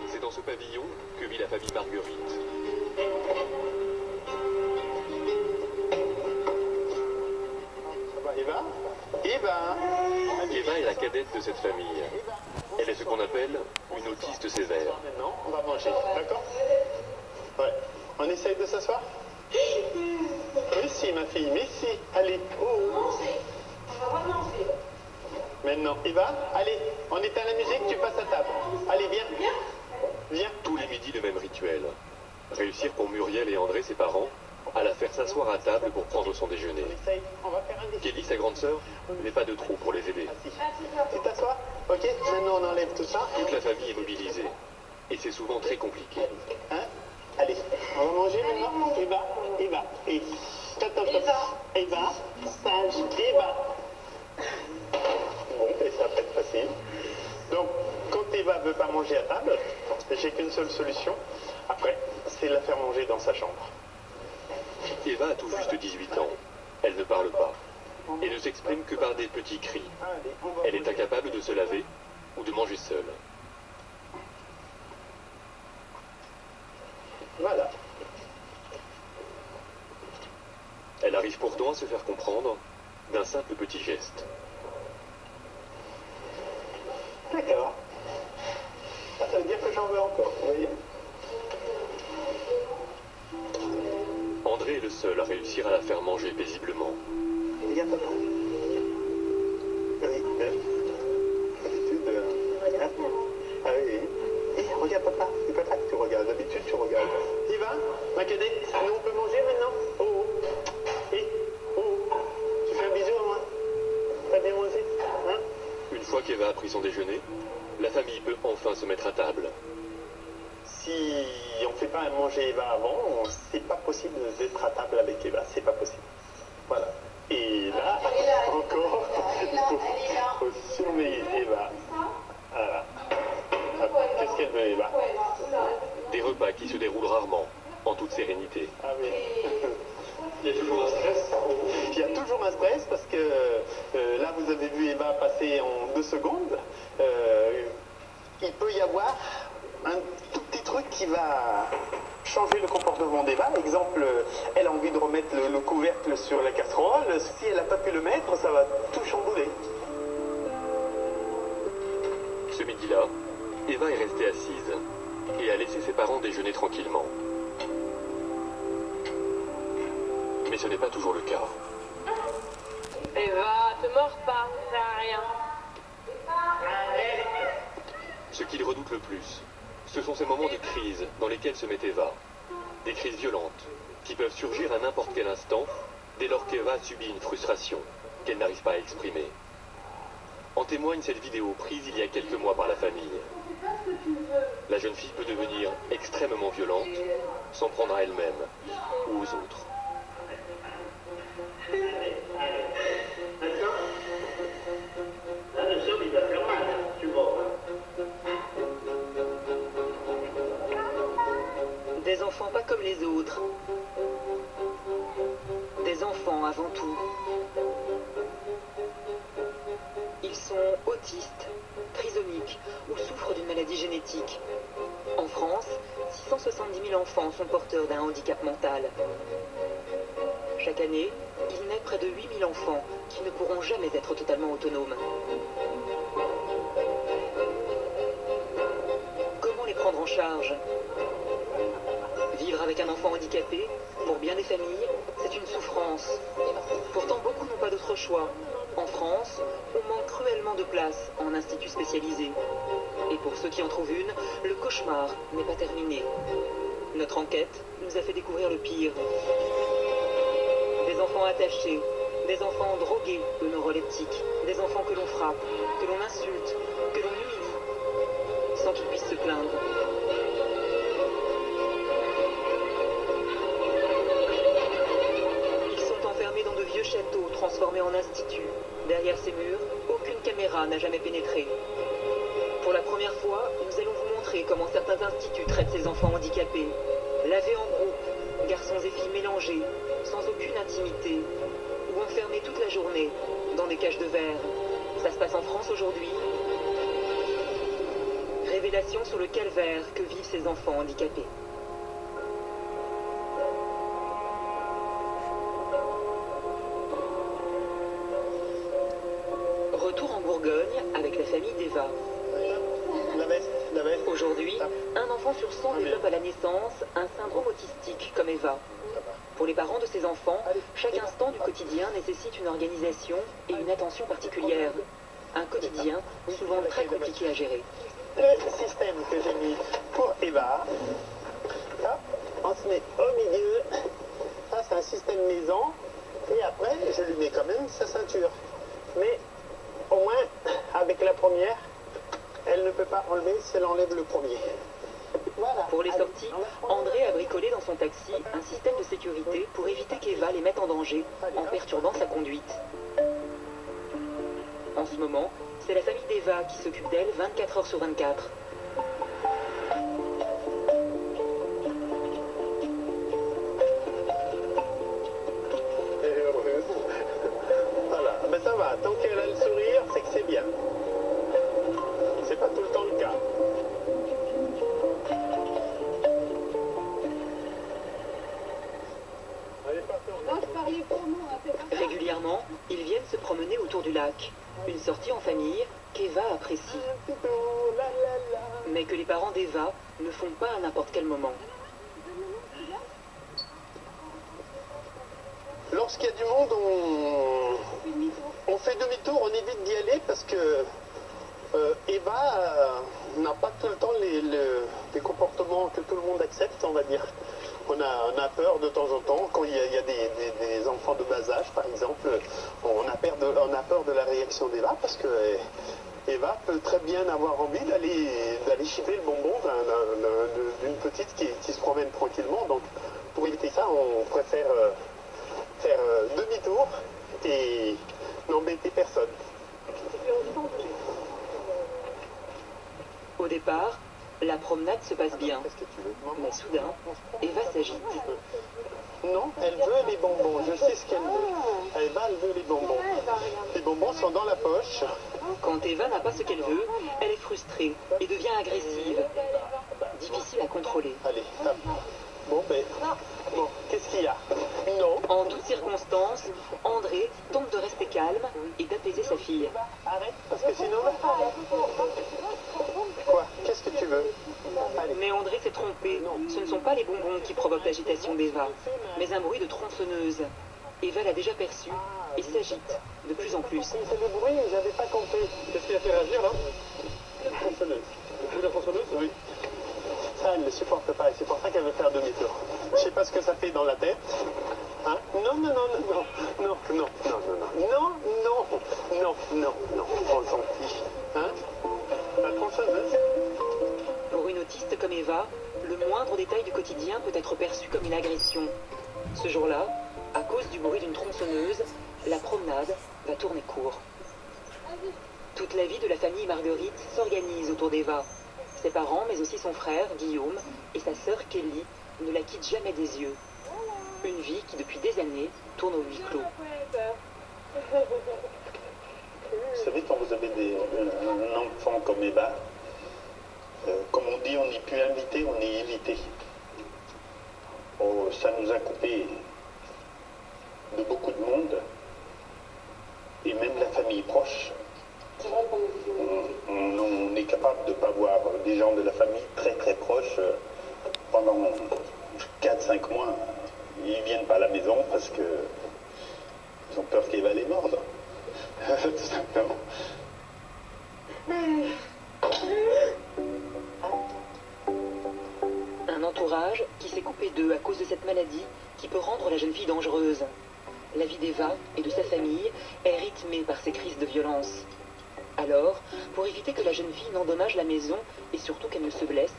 C'est dans ce pavillon que vit la famille Marguerite. Ça va, Eva? Eva? Eva est la cadette de cette famille. Elle est ce qu'on appelle une autiste sévère. Maintenant, on va manger, d'accord? Ouais. On essaye de s'asseoir? Mais si, ma fille, mais si. Allez. Oh. Manger. On va manger. Maintenant, Eva, allez, on éteint la musique, tu passes à table. Allez, viens. Viens. Tous les midis, le même rituel. Réussir pour Muriel et André, ses parents, à la faire s'asseoir à table pour prendre son déjeuner. On essaye, on va faire un défi. Kelly, sa grande sœur, n'est pas de trop pour les aider. Tu t'assois? Ok, maintenant on enlève tout ça. Toute la famille est mobilisée. Et c'est souvent très compliqué. Hein? Allez, on va manger maintenant. Eva, Eva, et stop, stop, stop. Eva, sage, Eva. Bon, et ça va être facile. Donc, quand Eva veut pas manger à table, j'ai qu'une seule solution. Après, c'est la faire manger dans sa chambre. Eva a tout juste 18 ans. Elle ne parle pas. Et ne s'exprime que par des petits cris. Allez, on va Elle est manger. incapable de se laver ou de manger seule. Voilà. Elle arrive pourtant à se faire comprendre d'un simple petit geste. D'accord. Ça veut dire que j'en veux encore, vous voyez? André est le seul à réussir à la faire manger paisiblement. Regarde papa. Oui, d'habitude. Hein? Ah oui. Et regarde papa, c'est pas ça que tu regardes. D'habitude tu regardes. Tu vas, ma cadette? Nous on peut manger maintenant? Oh oh. Et oh oh. Tu fais un bisou à moi? T'as bien mangé? Hein? Une fois qu'Eva a pris son déjeuner, la famille peut enfin se mettre à table. Si on ne fait pas manger Eva avant, c'est pas possible d'être à table avec Eva. C'est pas possible. Voilà. Et là, encore, il faut surveiller Eva. Voilà. Hop, qu'est-ce qu'elle veut, Eva? Des repas qui se déroulent rarement, en toute sérénité. Ah oui. Il y a toujours un stress. Il y a toujours un stress parce que là, vous avez vu Eva passer en 2 secondes. Il peut y avoir un tout petit truc qui va changer le comportement d'Eva. Exemple, elle a envie de remettre le couvercle sur la casserole. Si elle n'a pas pu le mettre, ça va tout chambouler. Ce midi-là, Eva est restée assise et a laissé ses parents déjeuner tranquillement. Mais ce n'est pas toujours le cas. Eva, te mords pas, ça sert à rien. Ce qu'il redoute le plus, ce sont ces moments de crise dans lesquels se met Eva. Des crises violentes, qui peuvent surgir à n'importe quel instant, dès lors qu'Eva subit une frustration qu'elle n'arrive pas à exprimer. En témoigne cette vidéo prise il y a quelques mois par la famille. La jeune fille peut devenir extrêmement violente, s'en prendre à elle-même ou aux autres. Des enfants pas comme les autres. Des enfants avant tout. Ils sont autistes, trisomiques ou souffrent d'une maladie génétique. En France, 670 000 enfants sont porteurs d'un handicap mental. Chaque année, il naît près de 8 000 enfants qui ne pourront jamais être totalement autonomes. Comment les prendre en charge ? Vivre avec un enfant handicapé, pour bien des familles, c'est une souffrance. Pourtant, beaucoup n'ont pas d'autre choix. En France, on manque cruellement de place en institut spécialisé. Et pour ceux qui en trouvent une, le cauchemar n'est pas terminé. Notre enquête nous a fait découvrir le pire. Des enfants attachés, des enfants drogués de neuroleptiques, des enfants que l'on frappe, que l'on insulte, que l'on humilie, sans qu'ils puissent se plaindre. Dans de vieux châteaux transformés en instituts. Derrière ces murs, aucune caméra n'a jamais pénétré. Pour la première fois, nous allons vous montrer comment certains instituts traitent ces enfants handicapés. Lavés en groupe, garçons et filles mélangés, sans aucune intimité, ou enfermés toute la journée dans des cages de verre. Ça se passe en France aujourd'hui. révélation sur le calvaire que vivent ces enfants handicapés. Retour en Bourgogne avec la famille d'Eva. La veste, la veste. Aujourd'hui, un enfant sur 100 développe à la naissance un syndrome autistique comme Eva. Pour les parents de ces enfants, chaque instant du quotidien nécessite une organisation et une attention particulière. Un quotidien souvent très compliqué à gérer. Le système que j'ai mis pour Eva, hop, on se met au milieu. Ça, c'est un système maison. Et après, je lui mets quand même sa ceinture. Mais au moins, avec la première, elle ne peut pas enlever si elle enlève le premier. Voilà. Pour les sorties, André a bricolé dans son taxi un système de sécurité pour éviter qu'Eva les mette en danger en perturbant sa conduite. En ce moment, c'est la famille d'Eva qui s'occupe d'elle 24 heures sur 24. Elle est heureuse. Voilà, ben ça va. Tant qu'elle a le sourire, c'est que c'est bien. C'est pas tout le temps le cas. Non, je parlais pour nous, hein, c'est pas ça. Régulièrement, ils viennent se promener autour du lac. Une sortie en famille qu'Eva apprécie, mais que les parents d'Eva ne font pas à n'importe quel moment. Lorsqu'il y a du monde, on fait demi-tour, on évite d'y aller parce que Eva n'a pas tout le temps les comportements que tout le monde accepte, on va dire. On a peur de temps en temps, quand il y a des enfants de bas âge, par exemple, on a peur de la réaction d'Eva parce que Eva peut très bien avoir envie d'aller chipper le bonbon d'une petite qui se promène tranquillement. Donc pour éviter ça, on préfère faire demi-tour et n'embêter personne. Au départ, la promenade se passe bien, Qu'est-ce que tu veux? mais soudain, Eva s'agite. Non, elle veut les bonbons, je sais ce qu'elle veut. Eva, elle veut les bonbons. Les bonbons sont dans la poche. Quand Eva n'a pas ce qu'elle veut, elle est frustrée et devient agressive. Difficile à contrôler. Allez, tape. Bon, qu'est-ce qu'il y a? Non. En toutes circonstances, André tente de rester calme et d'apaiser sa fille. Arrête, parce que sinon... Quoi? Qu'est-ce que tu veux? Allez. Mais André s'est trompé. Ce ne sont pas les bonbons qui provoquent l'agitation d'Eva, mais un bruit de tronçonneuse. Eva l'a déjà perçu et s'agite de plus en plus. C'est le bruit, j'avais pas compris. Qu'est-ce qui a fait réagir, là? La tronçonneuse. La tronçonneuse? Oui. Ça, elle ne supporte pas et c'est pour ça qu'elle veut faire demi-tour. Je sais pas ce que ça fait dans la tête. Hein? Non, non, non, non, non, non, non, non, non, non, non, non, non, non, on s'en fiche. Hein? La tronçonneuse. Pour une autiste comme Eva, le moindre détail du quotidien peut être perçu comme une agression. Ce jour-là, à cause du bruit d'une tronçonneuse, la promenade va tourner court. Toute la vie de la famille Marguerite s'organise autour d'Eva. Ses parents, mais aussi son frère, Guillaume, et sa sœur Kelly ne la quittent jamais des yeux. Une vie qui, depuis des années, tourne au huis clos. Vous savez, quand vous avez un enfant comme Eva, comme on dit, on n'est plus invité, on est évité. Oh, ça nous a coupé de beaucoup de monde, et même la famille proche. On est capable de ne pas voir des gens de la famille très très proches pendant 4-5 mois. Ils viennent pas à la maison parce que ils ont peur qu'Eva les morde. Tout simplement. Un entourage qui s'est coupé d'eux à cause de cette maladie qui peut rendre la jeune fille dangereuse. La vie d'Eva et de sa famille est rythmée par ces crises de violence. Alors, pour éviter que la jeune fille n'endommage la maison et surtout qu'elle ne se blesse,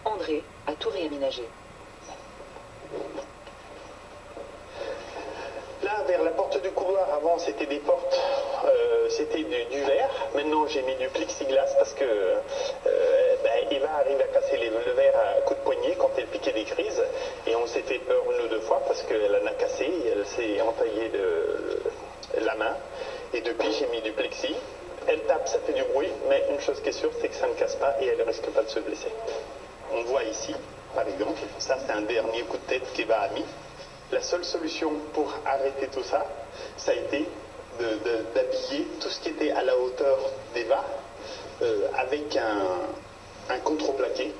André a tout réaménagé. Là, vers la porte du couloir, avant c'était des portes, c'était du verre. Maintenant j'ai mis du plexiglas parce que Eva arrive à casser le verre à coups de poignet quand elle piquait des crises. Et on s'est fait peur une ou deux fois parce qu'elle en a cassé et elle s'est entaillée la main. Et depuis j'ai mis du plexi. elle tape, ça fait du bruit, mais une chose qui est sûre, c'est que ça ne casse pas et elle ne risque pas de se blesser. On voit ici, par exemple, ça c'est un dernier coup de tête qu'Eva a mis. La seule solution pour arrêter tout ça, ça a été d'habiller tout ce qui était à la hauteur d'Eva avec un contreplaqué.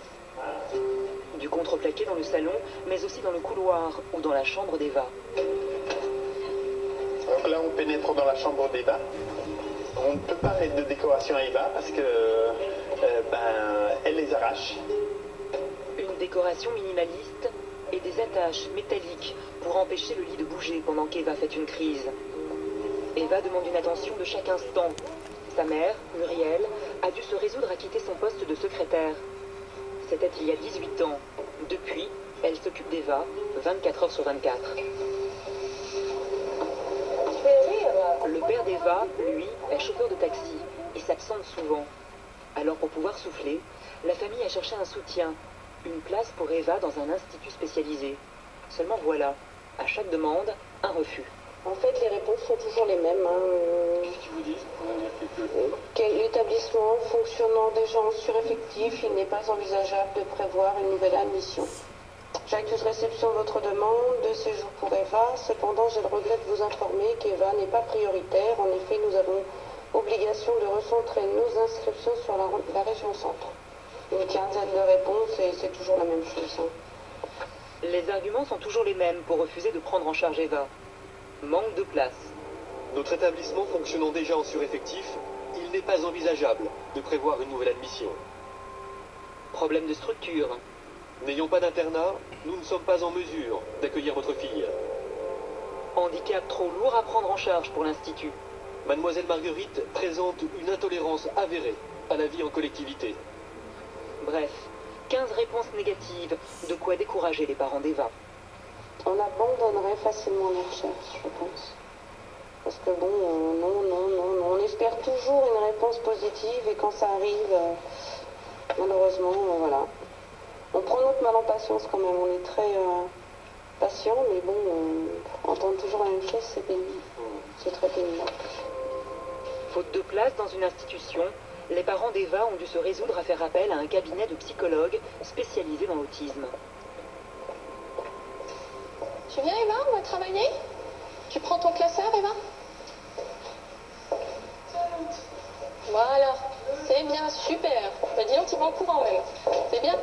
Du contreplaqué dans le salon, mais aussi dans le couloir ou dans la chambre d'Eva. Donc là, on pénètre dans la chambre d'Eva. On ne peut pas mettre de décoration à Eva parce que elle les arrache. Une décoration minimaliste et des attaches métalliques pour empêcher le lit de bouger pendant qu'Eva fait une crise. Eva demande une attention de chaque instant. Sa mère, Muriel, a dû se résoudre à quitter son poste de secrétaire. C'était il y a 18 ans. Depuis, elle s'occupe d'Eva 24 heures sur 24. Le père d'Eva, lui, est chauffeur de taxi et s'absente souvent. Alors pour pouvoir souffler, la famille a cherché un soutien, une place pour Eva dans un institut spécialisé. Seulement voilà, à chaque demande, un refus. En fait, les réponses sont toujours les mêmes. Qu'est-ce qu'ils vous disent? L'établissement fonctionnant déjà en sureffectif, il n'est pas envisageable de prévoir une nouvelle admission. J'accuse réception de votre demande de séjour pour Eva. Cependant, j'ai le regret de vous informer qu'Eva n'est pas prioritaire. En effet, nous avons obligation de recentrer nos inscriptions sur la région centre. Une quinzaine de réponses et c'est toujours la même chose. Les arguments sont toujours les mêmes pour refuser de prendre en charge Eva. Manque de place. Notre établissement fonctionnant déjà en sureffectif, il n'est pas envisageable de prévoir une nouvelle admission. Problème de structure. N'ayant pas d'internat, nous ne sommes pas en mesure d'accueillir votre fille. Handicap trop lourd à prendre en charge pour l'Institut. Mademoiselle Marguerite présente une intolérance avérée à la vie en collectivité. Bref, 15 réponses négatives, de quoi décourager les parents d'Eva. On abandonnerait facilement les recherches, je pense. Parce que bon, non, on espère toujours une réponse positive et quand ça arrive, malheureusement, voilà. On prend notre mal en patience quand même, on est très patient, mais bon, entendre toujours la même chose, c'est pénible. C'est très pénible. Faute de place dans une institution, les parents d'Eva ont dû se résoudre à faire appel à un cabinet de psychologues spécialisé dans l'autisme. Tu viens, Eva, on va travailler? Tu prends ton classeur, Eva? Voilà, c'est bien, super. Bah dis donc, tu vas en courant même. C'est bien?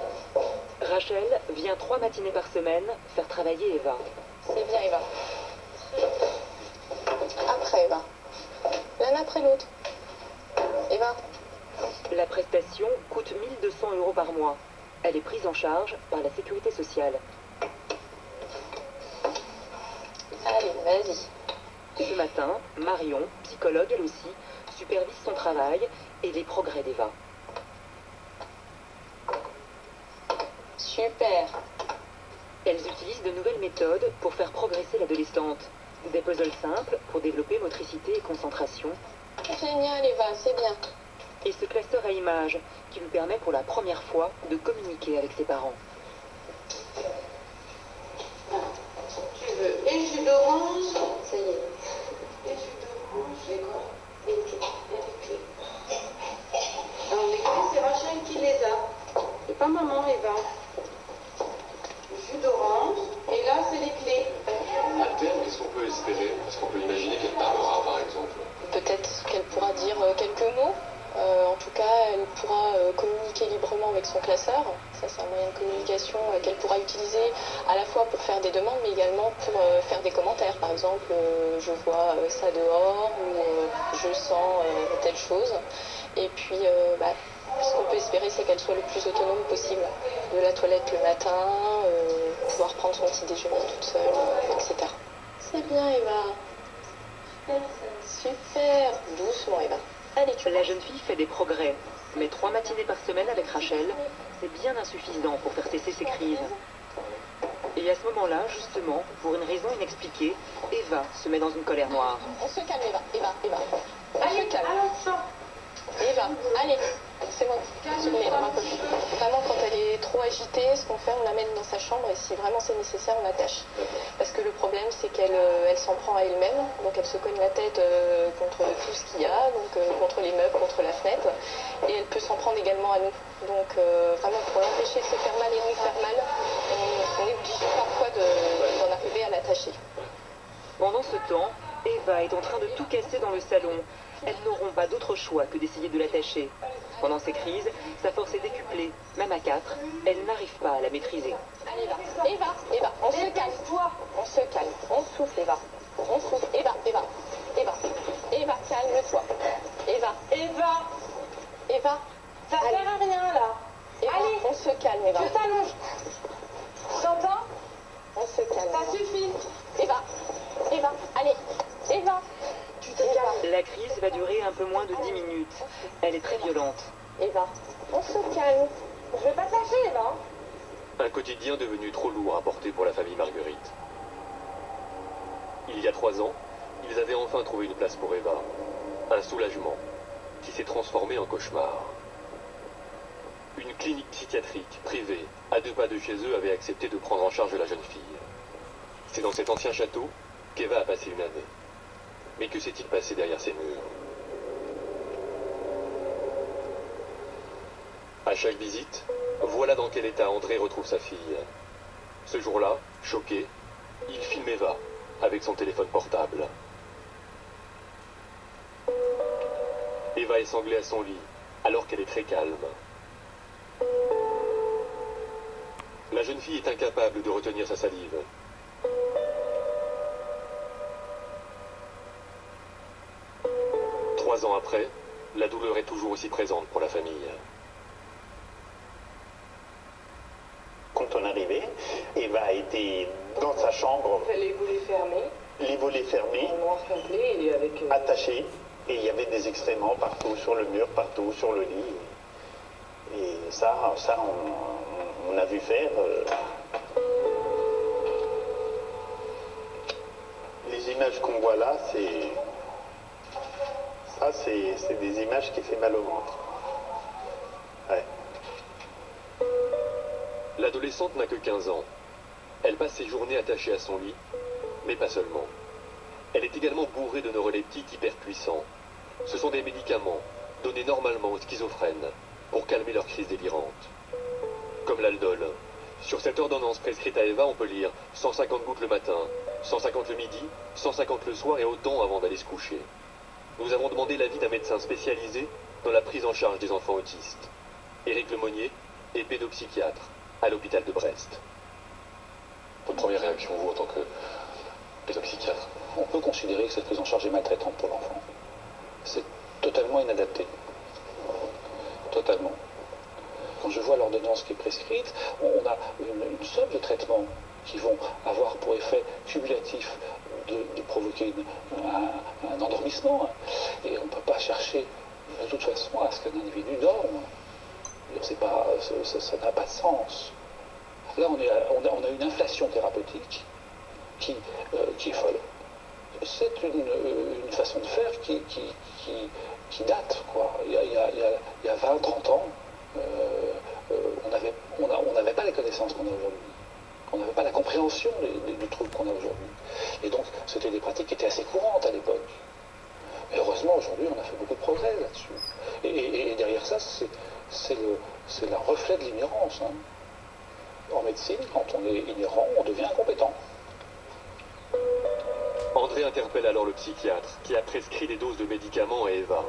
Rachel vient 3 matinées par semaine faire travailler Eva. C'est bien, Eva. Après, Eva. L'un après l'autre. Eva. La prestation coûte 1 200 € par mois. Elle est prise en charge par la sécurité sociale. Allez, vas-y. Ce matin, Marion, psychologue elle aussi, supervise son travail et les progrès d'Eva. Super. Elles utilisent de nouvelles méthodes pour faire progresser l'adolescente. Des puzzles simples pour développer motricité et concentration. Génial, Eva, c'est bien. Et ce classeur à images qui lui permet pour la première fois de communiquer avec ses parents. Tu veux et jus d'orange, Ça y est. et jus d'orange, et quoi? Et les clés. Alors les clés, c'est Rachel qui les a. C'est pas maman, Eva. Jus d'orange, et là, c'est les clés. À terme, qu'est-ce qu'on peut espérer? Est-ce qu'on peut imaginer qu'elle parlera, par exemple? Peut-être qu'elle pourra dire quelques mots. En tout cas, elle pourra communiquer librement avec son classeur. Ça, c'est un moyen de communication qu'elle pourra utiliser à la fois pour faire des demandes, mais également pour faire des commentaires. Par exemple, je vois ça dehors ou je sens telle chose. Et puis, ce qu'on peut espérer, c'est qu'elle soit le plus autonome possible. De la toilette le matin, pouvoir prendre son petit déjeuner toute seule, etc. C'est bien, Eva. Super. Doucement, Eva. Allez, tu La jeune fille fait des progrès, mais 3 matinées par semaine avec Rachel, c'est bien insuffisant pour faire cesser ses crises. Et à ce moment-là, justement, pour une raison inexpliquée, Eva se met dans une colère noire. On se calme, Eva. Eva. On Allez, se calme. alors ça. Eva, allez. C'est moi qui le mets dans ma poche. Vraiment, quand elle est trop agitée, ce qu'on fait, on la met dans sa chambre et si vraiment c'est nécessaire, on l'attache. Parce que le problème, c'est qu'elle elle s'en prend à elle-même. Donc elle se cogne la tête contre tout ce qu'il y a, donc contre les meubles, contre la fenêtre. Et elle peut s'en prendre également à nous. Donc vraiment, pour l'empêcher de se faire mal et nous faire mal, on est obligé parfois d'en arriver à l'attacher. Pendant ce temps, Eva est en train de tout casser dans le salon. Elles n'auront pas d'autre choix que d'essayer de l'attacher. Pendant ces crises, sa force est décuplée. Même à 4, elle n'arrive pas à la maîtriser. Allez, Eva, on se calme. On se calme. On souffle, Eva. On souffle. Eva, calme-toi. Eva. Ça sert à rien là. Eva, Allez, on se calme, Eva. je t'allonge. T'entends? On se calme. Ça suffit. Eva, allez. Eva. Tu te calmes. La crise va durer un peu moins de 10 minutes. Elle est très violente. Eva, on se calme. Je vais pas te lâcher, Eva. Un quotidien devenu trop lourd à porter pour la famille Marguerite. Il y a 3 ans, ils avaient enfin trouvé une place pour Eva. Un soulagement qui s'est transformé en cauchemar. Une clinique psychiatrique privée, à 2 pas de chez eux, avait accepté de prendre en charge la jeune fille. C'est dans cet ancien château qu'Eva a passé une année. Mais que s'est-il passé derrière ces murs? À chaque visite, voilà dans quel état André retrouve sa fille. Ce jour-là, choqué, il filme Eva avec son téléphone portable. Eva est sanglée à son lit, alors qu'elle est très calme. La jeune fille est incapable de retenir sa salive. Trois ans après, la douleur est toujours aussi présente pour la famille. Quand on arrivait, Eva était dans sa chambre, Les volets fermés, les volets fermés, noir complet et avec... attachés, et il y avait des excréments partout sur le mur, partout sur le lit. Et ça on a vu faire. Les images qu'on voit là, c'est des images qui fait mal au ventre. Ouais. L'adolescente n'a que 15 ans. Elle passe ses journées attachée à son lit, mais pas seulement. Elle est également bourrée de neuroleptiques hyper puissants. Ce sont des médicaments donnés normalement aux schizophrènes pour calmer leurs crises délirantes. Comme l'Aldol. Sur cette ordonnance prescrite à Eva, on peut lire 150 gouttes le matin, 150 le midi, 150 le soir et autant avant d'aller se coucher. Nous avons demandé l'avis d'un médecin spécialisé dans la prise en charge des enfants autistes. Éric Lemonnier est pédopsychiatre à l'hôpital de Brest. Votre première réaction, vous, en tant que pédopsychiatre? On peut considérer que cette prise en charge est maltraitante pour l'enfant. C'est totalement inadapté. Totalement. Quand je vois l'ordonnance qui est prescrite, on a une somme de traitements qui vont avoir pour effet cumulatif de provoquer un endormissement. Et on ne peut pas chercher de toute façon à ce qu'un individu dorme. Ça n'a pas de sens. Là, on a une inflation thérapeutique qui est folle. C'est une façon de faire qui date, quoi. Il y a 20, 30 ans, on n'avait pas les connaissances qu'on a aujourd'hui. On n'avait pas la compréhension du trouble qu'on a aujourd'hui. Et donc, c'était des pratiques qui étaient assez courantes à l'époque. Et heureusement, aujourd'hui, on a fait beaucoup de progrès là-dessus. Et derrière ça, c'est le reflet de l'ignorance. Hein. En médecine, quand on est ignorant, on devient incompétent. André interpelle alors le psychiatre qui a prescrit des doses de médicaments à Eva.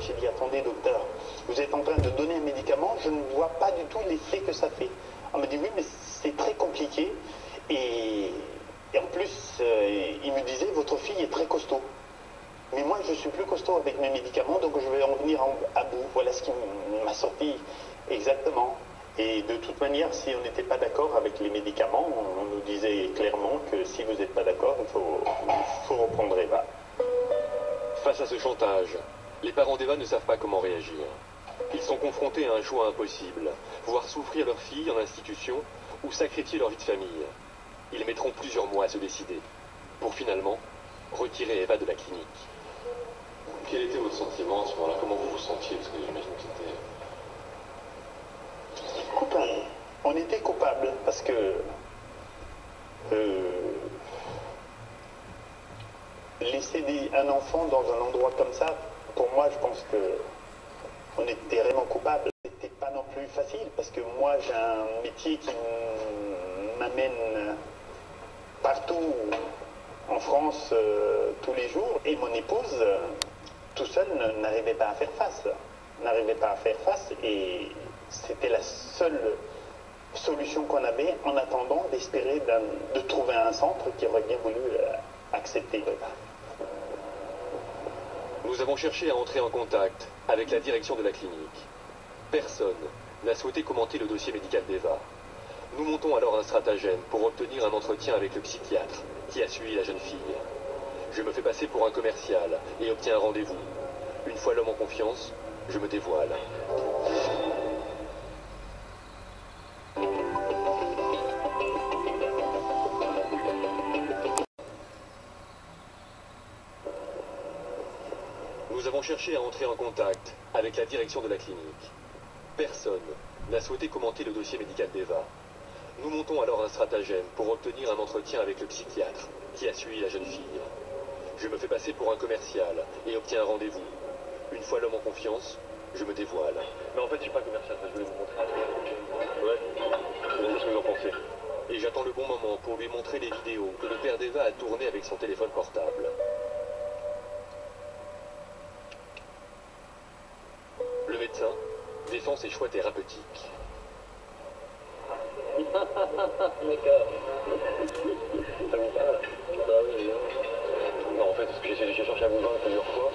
J'ai dit, attendez docteur, vous êtes en train de donner un médicament, je ne vois pas du tout l'effet que ça fait. On me dit, oui, mais c'est très compliqué. Et en plus, il me disait, votre fille est très costaud. Mais moi, je suis plus costaud avec mes médicaments, donc je vais en venir à bout. Voilà ce qui m'a sorti exactement. Et de toute manière, si on n'était pas d'accord avec les médicaments, on nous disait clairement que si vous n'êtes pas d'accord, il faut reprendre Eva. Face à ce chantage, les parents d'Eva ne savent pas comment réagir. Ils sont confrontés à un choix impossible, voir souffrir leur fille en institution ou sacrifier leur vie de famille. Ils mettront plusieurs mois à se décider, pour finalement retirer Eva de la clinique. Quel était votre sentiment à ce moment-là? Comment vous vous sentiez? Parce que j'imagine que c'était... Coupable. On était coupable parce que laisser un enfant dans un endroit comme ça, pour moi, je pense que on était vraiment coupable. C'était pas non plus facile parce que moi, j'ai un métier qui m'amène partout en France tous les jours et mon épouse, tout seul, n'arrivait pas à faire face. N'arrivait pas à faire face et c'était la seule solution qu'on avait en attendant d'espérer de trouver un centre qui aurait bien voulu accepter. Nous avons cherché à entrer en contact avec la direction de la clinique. Personne n'a souhaité commenter le dossier médical d'Eva. Nous montons alors un stratagème pour obtenir un entretien avec le psychiatre qui a suivi la jeune fille. Je me fais passer pour un commercial et obtiens un rendez-vous. Une fois l'homme en confiance, je me dévoile. Nous avons cherché à entrer en contact avec la direction de la clinique. Personne n'a souhaité commenter le dossier médical d'Eva. Nous montons alors un stratagème pour obtenir un entretien avec le psychiatre qui a suivi la jeune fille. Je me fais passer pour un commercial et obtiens un rendez-vous. Une fois l'homme en confiance, je me dévoile. Mais en fait, je suis pas commercial, je voulais vous montrer. Ouais, qu'est-ce que vous en pensez? Et j'attends le bon moment pour lui montrer les vidéos que le père d'Eva a tournées avec son téléphone portable. Le médecin défend ses choix thérapeutiques. D'accord. Ça vous parle? Bah oui. Non, en fait, parce que j'ai cherché à vous vendre plusieurs fois. Ouais.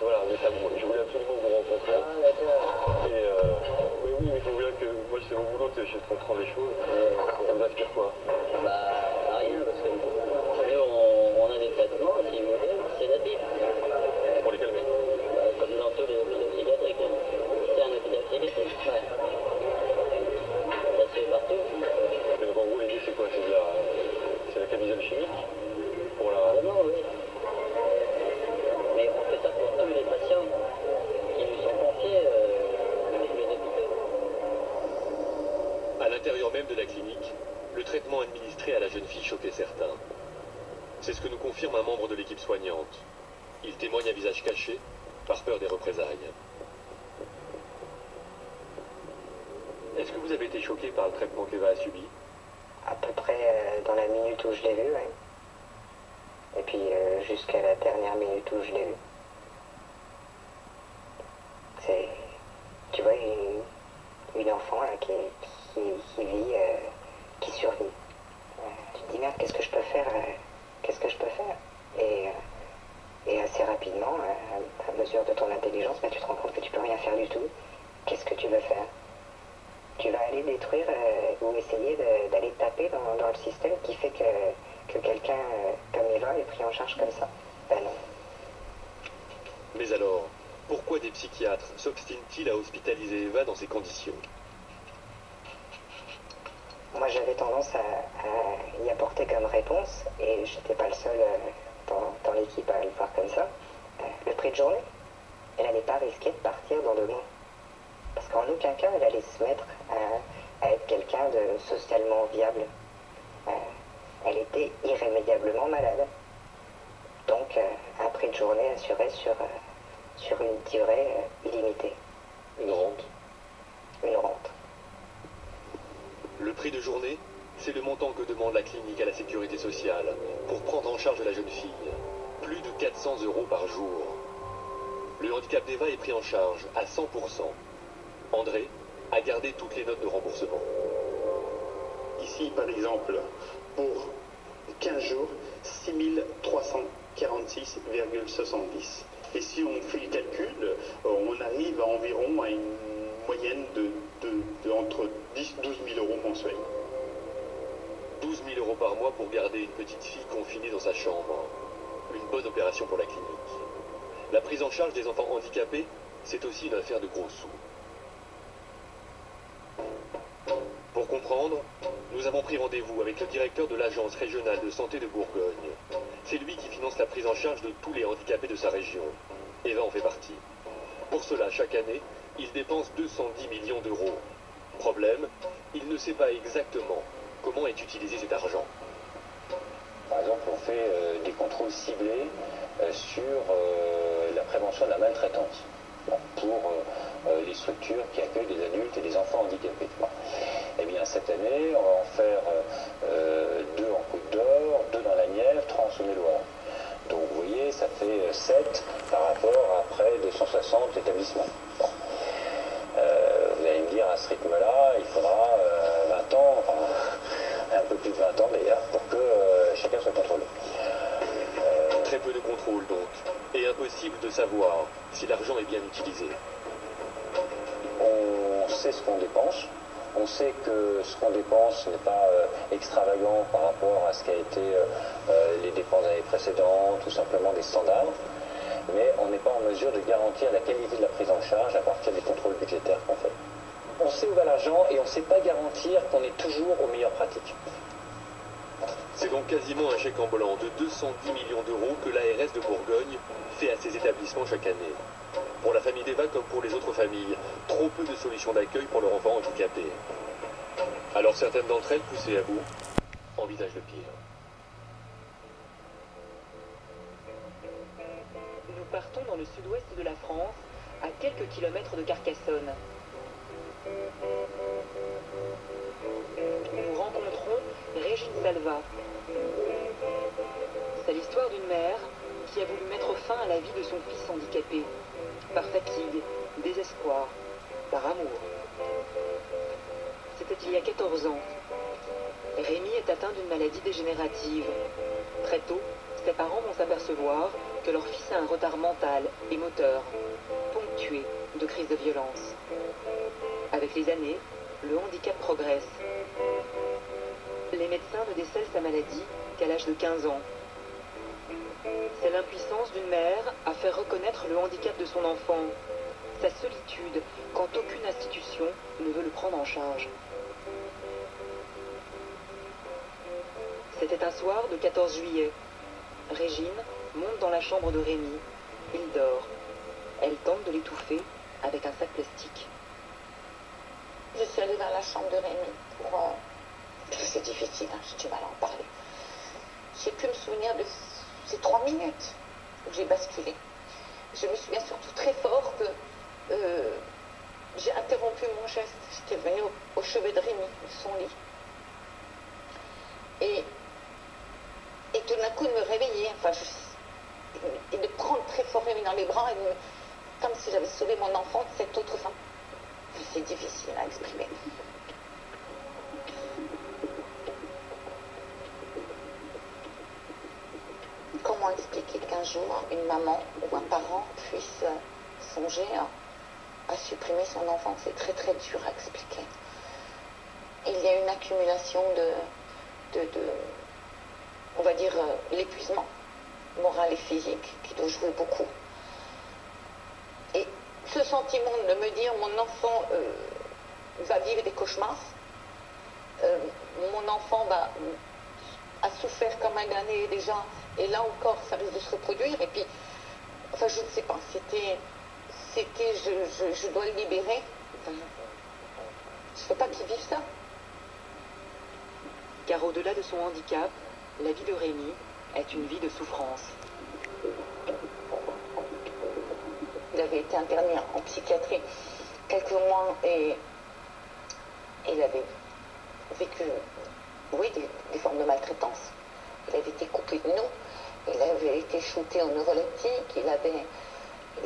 Voilà, mais ça, je voulais absolument vous rencontrer. Ah, d'accord. Et mais oui, mais il faut bien que moi, c'est mon boulot, j'essaie de comprendre les choses. Ça vous inspire quoi? Bah, rien, parce que nous, on a des traitements, si vous voulez, sédatifs. Pour les calmer. Bah, comme dans tous les hôpitaux psychiatriques. C'est un hôpital psychiatrique. Ouais. Ça se fait partout. Mais donc en gros, l'idée, c'est quoi? C'est la camisole chimique pour la... Vraiment, oui. Mais on fait ça pour tous les patients qui nous sont confiés les hôpitaux. À l'intérieur même de la clinique, le traitement administré à la jeune fille choquait certains. C'est ce que nous confirme un membre de l'équipe soignante. Il témoigne à visage caché, par peur des représailles. Est-ce que vous avez été choqué par le traitement qu'Eva a subi? À peu près dans la minute où je l'ai vu, ouais. Et puis jusqu'à la dernière minute où je l'ai vu. C'est, tu vois, une enfant là, qui vit, qui survit. Tu te dis, merde, qu'est-ce que je peux faire? Qu'est-ce que je peux faire? Et assez rapidement, à mesure de ton intelligence, bah, tu te rends compte que tu peux rien faire du tout. Qu'est-ce que tu veux faire? Tu vas aller détruire ou essayer d'aller taper dans le système qui fait que quelqu'un comme Eva est pris en charge comme ça. Ben non. Mais alors, pourquoi des psychiatres s'obstinent-ils à hospitaliser Eva dans ces conditions? Moi j'avais tendance à y apporter comme réponse, et j'étais pas le seul dans l'équipe à le voir comme ça, le prix de journée. Elle n'allait pas risquer de partir dans 2 mois. Parce qu'en aucun cas elle allait se mettre à être quelqu'un de socialement viable. Elle était irrémédiablement malade. Donc un prix de journée assuré sur une durée illimitée. Une rente? Une rente. Le prix de journée, c'est le montant que demande la clinique à la sécurité sociale pour prendre en charge la jeune fille. Plus de 400 € par jour. Le handicap d'Eva est pris en charge à 100%. André a gardé toutes les notes de remboursement. Ici, par exemple, pour 15 jours, 6 346,70. Et si on fait le calcul, on arrive à environ à une moyenne entre 10 et 12 000 € mensuels. 12 000 € par mois pour garder une petite fille confinée dans sa chambre. Une bonne opération pour la clinique. La prise en charge des enfants handicapés, c'est aussi une affaire de gros sous. Pour comprendre, nous avons pris rendez-vous avec le directeur de l'Agence régionale de santé de Bourgogne. C'est lui qui finance la prise en charge de tous les handicapés de sa région. Eva en fait partie. Pour cela, chaque année, il dépense 210 millions d'euros. Problème, il ne sait pas exactement comment est utilisé cet argent. Par exemple, on fait des contrôles ciblés sur la prévention de la maltraitance pour les structures qui accueillent des adultes et des enfants handicapés. Bon. Eh bien, cette année, on va en faire 2 en Côte d'Or, 2 dans la Nièvre, 3 en Saône-et-Loire. Donc, vous voyez, ça fait 7 par rapport à près de 160 établissements. Bon. Vous allez me dire, à ce rythme-là, il faudra 20 ans, enfin, un peu plus de 20 ans d'ailleurs, pour que chacun soit contrôlé. Très peu de contrôle donc, et impossible de savoir si l'argent est bien utilisé. On sait ce qu'on dépense. On sait que ce qu'on dépense n'est pas extravagant par rapport à ce qu'a été les dépenses d'années précédentes, tout simplement des standards. Mais on n'est pas en mesure de garantir la qualité de la prise en charge à partir des contrôles budgétaires qu'on fait. On sait où va l'argent et on ne sait pas garantir qu'on est toujours aux meilleures pratiques. C'est donc quasiment un chèque en blanc de 210 millions d'euros que l'ARS de Bourgogne fait à ses établissements chaque année. Pour la famille d'Eva comme pour les autres familles, trop peu de solutions d'accueil pour leur enfant handicapé. Alors certaines d'entre elles, poussées à bout, envisagent le pire. Nous partons dans le sud-ouest de la France, à quelques kilomètres de Carcassonne. Nous rencontrons Régine Salva. C'est l'histoire d'une mère qui a voulu mettre fin à la vie de son fils handicapé, par fatigue, désespoir, par amour. C'était il y a 14 ans. Rémi est atteint d'une maladie dégénérative. Très tôt, ses parents vont s'apercevoir que leur fils a un retard mental et moteur, ponctué de crises de violence. Avec les années, le handicap progresse. Les médecins ne décèlent sa maladie qu'à l'âge de 15 ans. C'est l'impuissance d'une mère à faire reconnaître le handicap de son enfant, sa solitude quand aucune institution ne veut le prendre en charge. C'était un soir de 14 juillet. Régine monte dans la chambre de Rémi. Il dort. Elle tente de l'étouffer avec un sac plastique. Je suis allée dans la chambre de Rémi pour... C'est difficile, hein, j'ai du mal à en parler. J'ai pu me souvenir de ces 3 minutes où j'ai basculé. Je me souviens surtout très fort que j'ai interrompu mon geste. J'étais venue au chevet de Rémi, de son lit. Et tout d'un coup de me réveiller, et de prendre très fort Rémi dans les bras, comme si j'avais sauvé mon enfant de cette autre femme. C'est difficile à exprimer. Comment expliquer qu'un jour, une maman ou un parent puisse songer à supprimer son enfant? C'est très très dur à expliquer. Il y a une accumulation on va dire, l'épuisement moral et physique qui doit jouer beaucoup. Et ce sentiment de me dire mon enfant va vivre des cauchemars, mon enfant a souffert comme un damné déjà, et là encore ça risque de se reproduire, et puis, enfin je ne sais pas, je dois le libérer, enfin, je ne veux pas qu'il vive ça. Car au-delà de son handicap, la vie de Rémi est une vie de souffrance. Il avait été interné en psychiatrie quelques mois et il avait vécu, oui, des formes de maltraitance. Il avait été coupé de nous, il avait été shooté en neuroleptique, il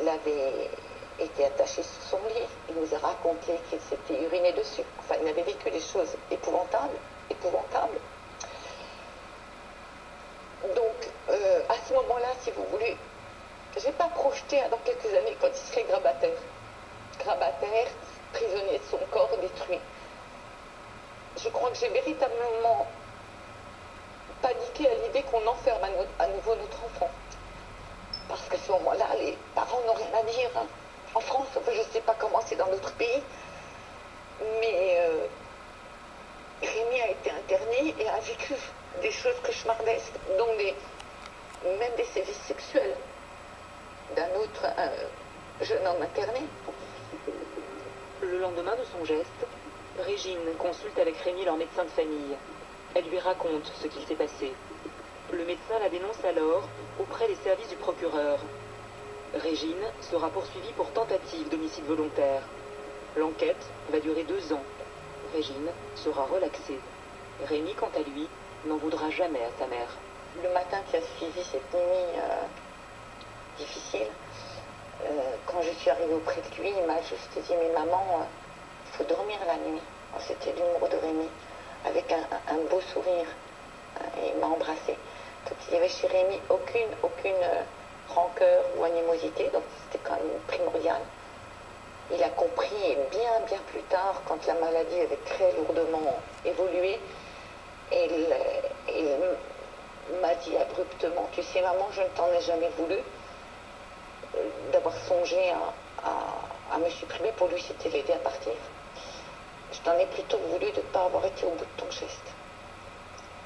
avait été attaché sur son lit, il nous a raconté qu'il s'était uriné dessus. Enfin, il avait vécu des choses épouvantables. Donc, à ce moment-là, si vous voulez, je n'ai pas projeté dans quelques années quand il serait grabataire. Grabataire, prisonnier de son corps, détruit. Je crois que j'ai véritablement paniqué à l'idée qu'on enferme à nouveau notre enfant. Parce qu'à ce moment-là, les parents n'ont rien à dire. Hein. En France, enfin, je ne sais pas comment c'est dans d'autres pays, mais Rémi a été interné et a vécu des choses cauchemardesques, dont même des sévices sexuels d'un autre jeune homme interné. Le lendemain de son geste, Régine consulte avec Rémi leur médecin de famille. Elle lui raconte ce qu'il s'est passé. Le médecin la dénonce alors auprès des services du procureur. Régine sera poursuivie pour tentative d'homicide volontaire. L'enquête va durer 2 ans. Régine sera relaxée. Rémi, quant à lui, n'en voudra jamais à sa mère. Le matin qui a suivi cette nuit difficile, quand je suis arrivée auprès de lui, il m'a juste dit « Mais maman, il faut dormir la nuit ». C'était l'humour de Rémi, avec un beau sourire. Et il m'a embrassée. Donc il n'y avait chez Rémi aucune rancœur ou animosité, donc c'était quand même primordial. Il a compris, et bien plus tard, quand la maladie avait très lourdement évolué, il m'a dit abruptement, tu sais maman, je ne t'en ai jamais voulu d'avoir songé à me supprimer. Pour lui, c'était l'aider à partir. Je t'en ai plutôt voulu de ne pas avoir été au bout de ton geste.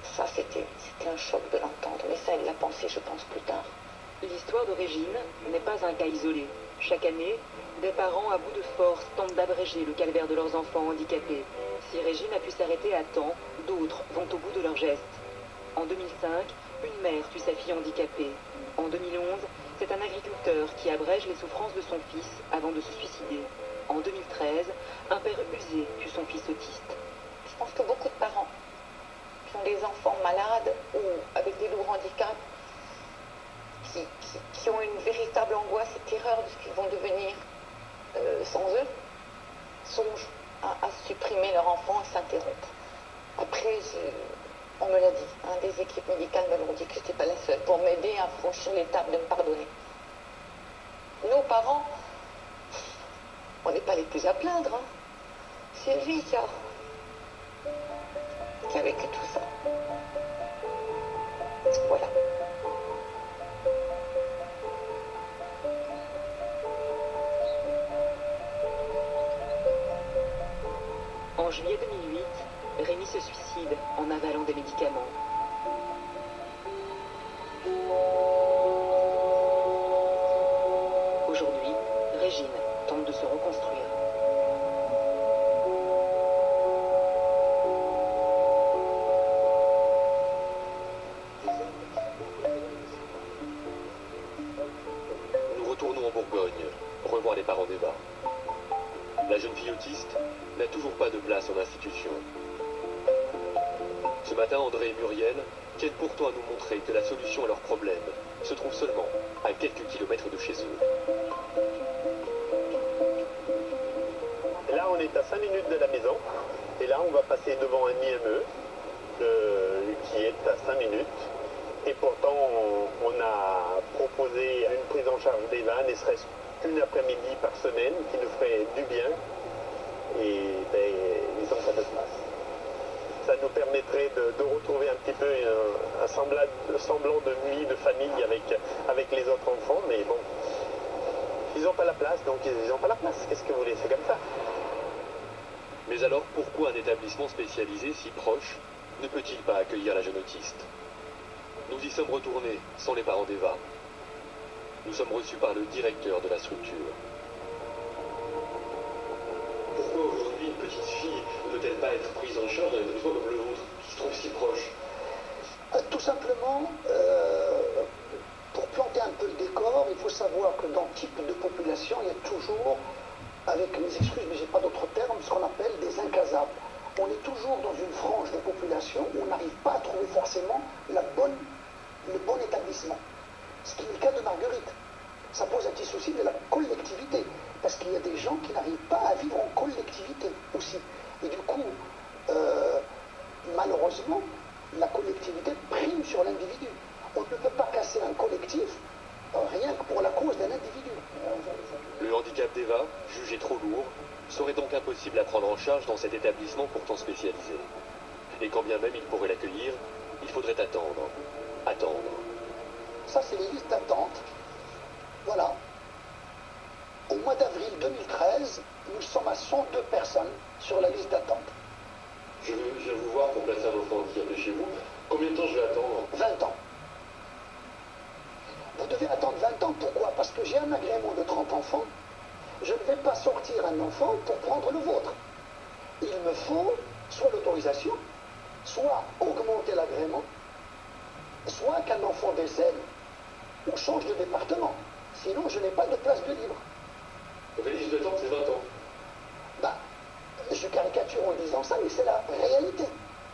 Ça, c'était un choc de l'entendre, mais ça, elle l'a pensé, je pense, plus tard. L'histoire de Régine n'est pas un cas isolé. Chaque année, des parents à bout de force tentent d'abréger le calvaire de leurs enfants handicapés. Si Régine a pu s'arrêter à temps, d'autres vont au bout de leur geste. En 2005, une mère tue sa fille handicapée. En 2011, c'est un agriculteur qui abrège les souffrances de son fils avant de se suicider. En 2013, un père usé tue son fils autiste. Je pense que beaucoup de parents qui ont des enfants malades ou avec des lourds handicaps, qui ont une véritable angoisse et terreur de ce qu'ils vont devenir sans eux, songent à supprimer leur enfant et s'interrompre. Après, on me l'a dit, des équipes médicales me l'ont dit que je n'étais pas la seule, pour m'aider à franchir l'étape de me pardonner. Nos parents, on n'est pas les plus à plaindre. C'est lui qui a vécu tout ça. Voilà. En juillet 2008, Rémi se suicide en avalant des médicaments. Aujourd'hui, Régine tente de se reconstruire. Nous retournons en Bourgogne, revoir les parents d'Eva. La jeune fille autiste n'a toujours pas de place en institution. Ce matin, André et Muriel tiennent pourtant à nous montrer que la solution à leurs problèmes se trouve seulement à quelques kilomètres de chez eux. Là, on est à 5 minutes de la maison. Et là, on va passer devant un IME qui est à 5 minutes. Et pourtant, on a proposé une prise en charge d'Eva, ne serait-ce qu'une après-midi par semaine, qui nous ferait du bien. Et ils n'ont pas de place. Ça nous permettrait de retrouver un petit peu un semblant de vie, de famille avec les autres enfants. Mais bon, ils n'ont pas la place, donc ils n'ont pas la place. Qu'est-ce que vous voulez? C'est comme ça. Mais alors, pourquoi un établissement spécialisé si proche ne peut-il pas accueillir la jeune autiste? Nous y sommes retournés sans les parents d'Eva. Nous sommes reçus par le directeur de la structure. Pourquoi aujourd'hui une petite fille ne peut-elle pas être prise en charge dans un établissement comme le vôtre, qui se trouve si proche? Tout simplement, pour planter un peu le décor, il faut savoir que dans ce type de population, il y a toujours, avec mes excuses, mais je n'ai pas d'autre terme, ce qu'on appelle des incasables. On est toujours dans une frange de population où on n'arrive pas à trouver forcément le bon établissement. Ce qui est le cas de Marguerite. Ça pose un petit souci de la collectivité, parce qu'il y a des gens qui n'arrivent pas à vivre en collectivité aussi. Et du coup, malheureusement, la collectivité prime sur l'individu. On ne peut pas casser un collectif rien que pour la cause d'un individu. Le handicap d'Eva, jugé trop lourd, serait donc impossible à prendre en charge dans cet établissement pourtant spécialisé. Et quand bien même il pourrait l'accueillir, il faudrait attendre. Attendre. Ça, c'est les listes d'attente. Voilà. Au mois d'avril 2013, nous sommes à 102 personnes sur la liste d'attente. Je viens vous voir pour placer un enfant handicapé chez vous. Combien de temps je vais attendre? 20 ans. Vous devez attendre 20 ans, pourquoi? Parce que j'ai un agrément de 30 enfants Je ne vais pas sortir un enfant pour prendre le vôtre. Il me faut soit l'autorisation, soit augmenter l'agrément, soit qu'un enfant décède ou change de département. Sinon, je n'ai pas de place de libre. Vous avez dit de temps, c'est 20 ans. Bah, je caricature en disant ça, mais c'est la réalité.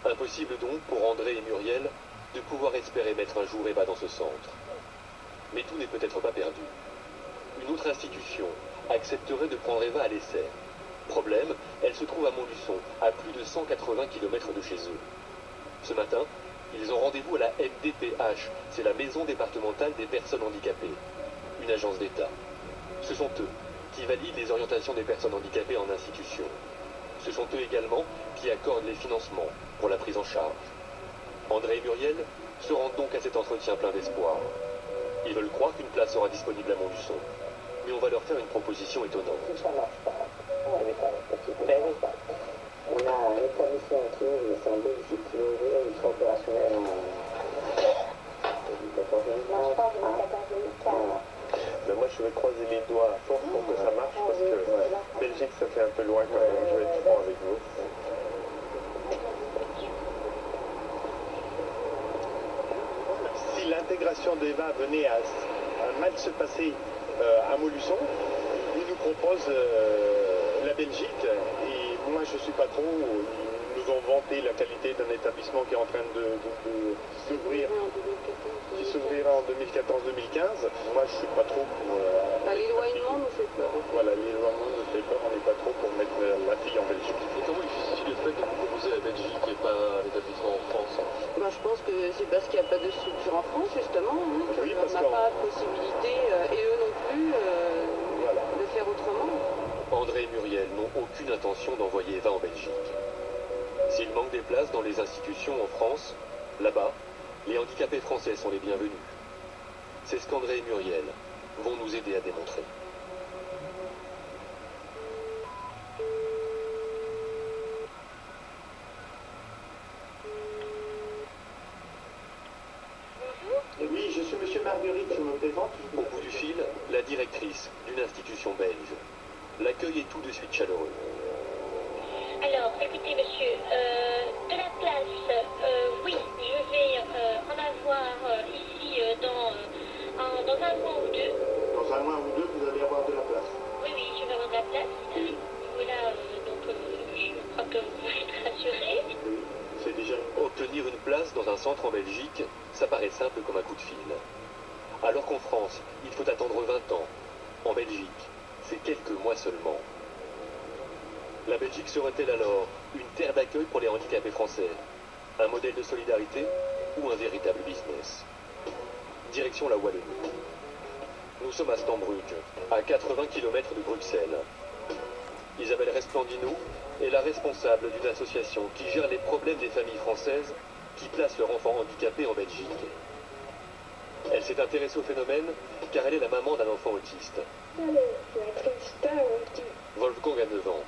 Impossible donc pour André et Muriel de pouvoir espérer mettre un jour Eva dans ce centre. Mais tout n'est peut-être pas perdu. Une autre institution accepterait de prendre Eva à l'essai. Problème, elle se trouve à Montluçon, à plus de 180 km de chez eux. Ce matin, ils ont rendez-vous à la MDPH, c'est la Maison départementale des personnes handicapées, une agence d'État. Ce sont eux qui valident les orientations des personnes handicapées en institution. Ce sont eux également qui accordent les financements pour la prise en charge. André et Muriel se rendent donc à cet entretien plein d'espoir. Ils veulent croire qu'une place sera disponible à Montluçon, mais on va leur faire une proposition étonnante. Ça marche pas. Oui, ça va possible. Ben oui. On a un établissement qui ouvre, c'est en Belgique qui ouvre, il sera opérationnel en 2014-2015. Ben moi, je vais croiser les doigts à fond pour que ça marche, parce que Belgique, ça fait un peu loin quand même. Je vais être franc avec vous. Si l'intégration d'Eva venait à mal se passer à Montluçon, ils nous proposent la Belgique, et moi je suis pas trop. Ils nous ont vanté la qualité d'un établissement qui est en train de s'ouvrir, qui s'ouvrira en 2014-2015. Moi je suis pas trop pour. L'éloignement nous fait peur. Voilà, l'éloignement nous fait peur, on n'est pas trop pour mettre ma fille en Belgique. Et comment il justifie le fait de vous proposer la Belgique et pas l'établissement en France? Ben, je pense que c'est parce qu'il n'y a pas de structure en France, justement. Hein, Oui, on parce n'a qu'en- pas la possibilité, et eux non plus, de faire autrement. André et Muriel n'ont aucune intention d'envoyer Eva en Belgique. S'il manque des places dans les institutions en France, là-bas, les handicapés français sont les bienvenus. C'est ce qu'André et Muriel vont nous aider à démontrer. Oui, je suis Monsieur Marguerite, je me présente. Au bout du fil, la directrice d'une institution belge. L'accueil est tout de suite chaleureux. Alors, écoutez, monsieur, de la place, oui, je vais en avoir ici dans un mois ou deux. Dans un mois ou deux, vous allez avoir de la place. Oui, oui, je vais avoir de la place. Voilà, donc je crois que vous êtes rassurés. Oui, c'est déjà Obtenir une place dans un centre en Belgique, ça paraît simple comme un coup de fil. Alors qu'en France, il faut attendre 20 ans. En Belgique, c'est quelques mois seulement. La Belgique serait-elle alors une terre d'accueil pour les handicapés français? Un modèle de solidarité ou un véritable business? Direction la Wallonie. Nous sommes à Stambrugge, à 80 km de Bruxelles. Isabelle Resplandino est la responsable d'une association qui gère les problèmes des familles françaises qui placent leurs enfants handicapés en Belgique. Elle s'est intéressée au phénomène car elle est la maman d'un enfant autiste. Wolfgang a 9 ans.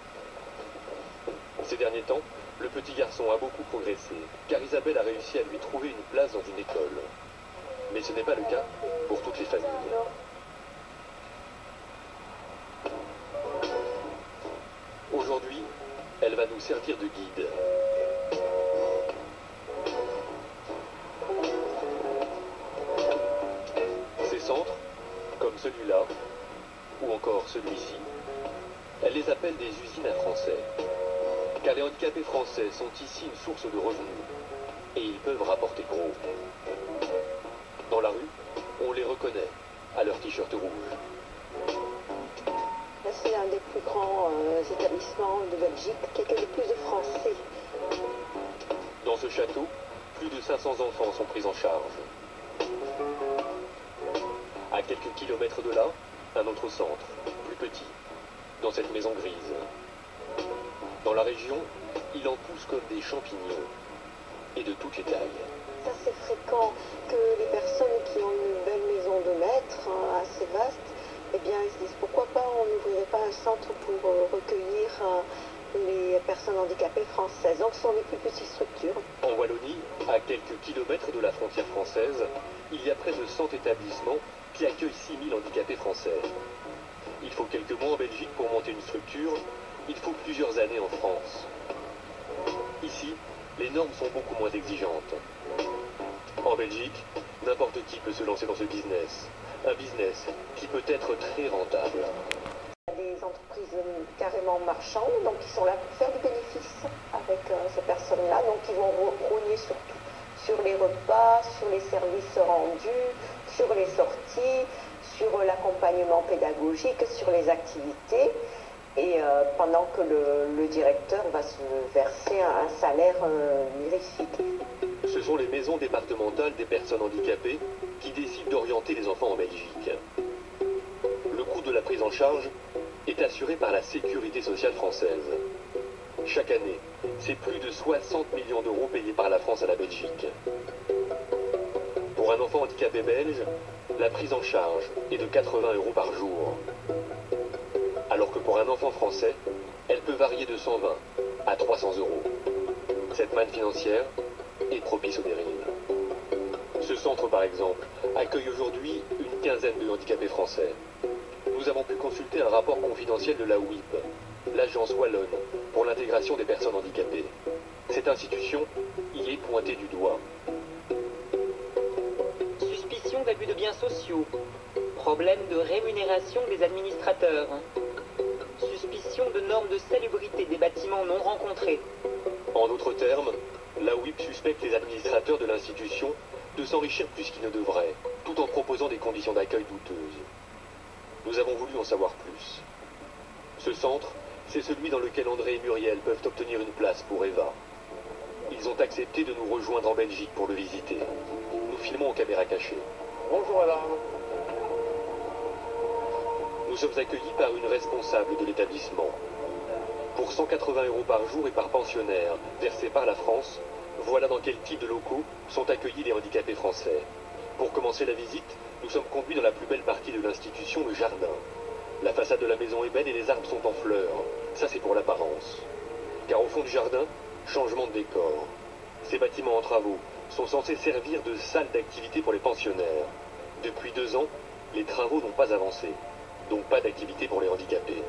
Ces derniers temps, le petit garçon a beaucoup progressé, car Isabelle a réussi à lui trouver une place dans une école. Mais ce n'est pas le cas pour toutes les familles. Aujourd'hui, elle va nous servir de guide. Ces centres, comme celui-là, ou encore celui-ci, elle les appelle des usines à français. Car les handicapés français sont ici une source de revenus, et ils peuvent rapporter gros. Dans la rue, on les reconnaît à leur t-shirt rouge. C'est un des plus grands établissements de Belgique qui accueille le plus de Français. Dans ce château, plus de 500 enfants sont pris en charge. À quelques kilomètres de là, un autre centre, plus petit, dans cette maison grise. Dans la région, il en pousse comme des champignons, et de toutes les tailles. C'est assez fréquent que les personnes qui ont une belle maison de maître, assez vaste, eh bien, ils se disent pourquoi pas on n'ouvrirait pas un centre pour recueillir les personnes handicapées françaises. Donc ce sont les plus petites structures. En Wallonie, à quelques kilomètres de la frontière française, il y a près de 100 établissements qui accueillent 6000 handicapés français. Il faut quelques mois en Belgique pour monter une structure, il faut plusieurs années en France. Ici, les normes sont beaucoup moins exigeantes. En Belgique, n'importe qui peut se lancer dans ce business. Un business qui peut être très rentable. Des entreprises carrément marchandes, donc qui sont là pour faire du bénéfice avec ces personnes-là, donc ils vont rogner sur tout, sur les repas, sur les services rendus, sur les sorties, sur l'accompagnement pédagogique, sur les activités, et pendant que le directeur va se verser un salaire mirifique. Ce sont les maisons départementales des personnes handicapées qui décident d'orienter les enfants en Belgique. Le coût de la prise en charge est assuré par la Sécurité sociale française. Chaque année, c'est plus de 60 millions d'euros payés par la France à la Belgique. Pour un enfant handicapé belge, la prise en charge est de 80 euros par jour. Alors que pour un enfant français, elle peut varier de 120 à 300 euros. Cette manne financière est propice aux dérives. Ce centre, par exemple, accueille aujourd'hui une quinzaine de handicapés français. Nous avons pu consulter un rapport confidentiel de la WIP, l'agence wallonne pour l'intégration des personnes handicapées. Cette institution y est pointée du doigt. Suspicion d'abus de biens sociaux. Problème de rémunération des administrateurs. Suspicion de normes de salubrité des bâtiments non rencontrés. En d'autres termes, la WIP suspecte les administrateurs de l'institution de s'enrichir plus qu'ils ne devraient, tout en proposant des conditions d'accueil douteuses. Nous avons voulu en savoir plus. Ce centre, c'est celui dans lequel André et Muriel peuvent obtenir une place pour Eva. Ils ont accepté de nous rejoindre en Belgique pour le visiter. Nous filmons en caméra cachée. Bonjour madame. Nous sommes accueillis par une responsable de l'établissement. Pour 180 euros par jour et par pensionnaire, versés par la France, voilà dans quel type de locaux sont accueillis les handicapés français. Pour commencer la visite, nous sommes conduits dans la plus belle partie de l'institution, le jardin. La façade de la maison est belle et les arbres sont en fleurs. Ça, c'est pour l'apparence. Car au fond du jardin, changement de décor. Ces bâtiments en travaux sont censés servir de salle d'activité pour les pensionnaires. Depuis 2 ans, les travaux n'ont pas avancé. Donc pas d'activité pour les handicapés.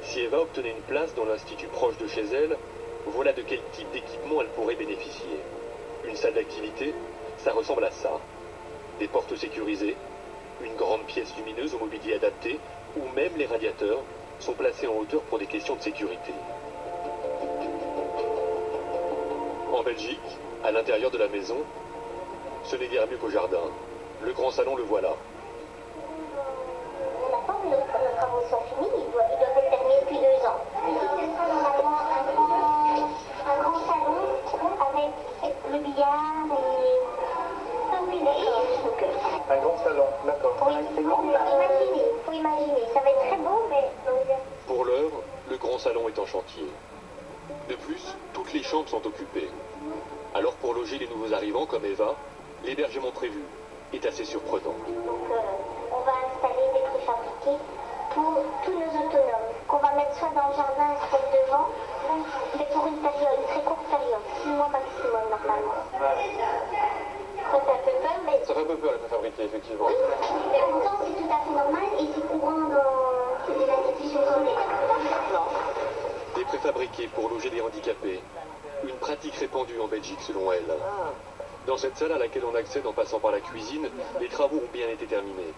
Si Eva obtenait une place dans l'institut proche de chez elle, voilà de quel type d'équipement elle pourrait bénéficier. Une salle d'activité, ça ressemble à ça. Des portes sécurisées, une grande pièce lumineuse au mobilier adapté, où même les radiateurs sont placés en hauteur pour des questions de sécurité. En Belgique, à l'intérieur de la maison, ce n'est guère mieux qu'au jardin. Le grand salon, le voilà. Maintenant que nos travaux sont finis, ils doivent être terminés depuis 2 ans. Ce sera normalement un grand salon avec le billard et... Ah oui, d'accord. Un grand salon, d'accord. Oui, faut imaginer. Ça va être très beau, mais... Pour l'heure, le grand salon est en chantier. De plus, toutes les chambres sont occupées. Alors pour loger les nouveaux arrivants comme Eva, l'hébergement prévu est assez surprenant. Donc on va installer des préfabriqués pour tous nos autonomes, qu'on va mettre soit dans le jardin, soit devant, mais pour une période, une très courte période, 6 mois maximum normalement. Ça fait un peu peur, mais... Ça fait un peu peur les préfabriqués, effectivement. Mais en même temps, c'est tout à fait normal et c'est courant dans les institutions scolaires. Des préfabriqués pour loger des handicapés. Une pratique répandue en Belgique selon elle. Dans cette salle à laquelle on accède en passant par la cuisine, les travaux ont bien été terminés.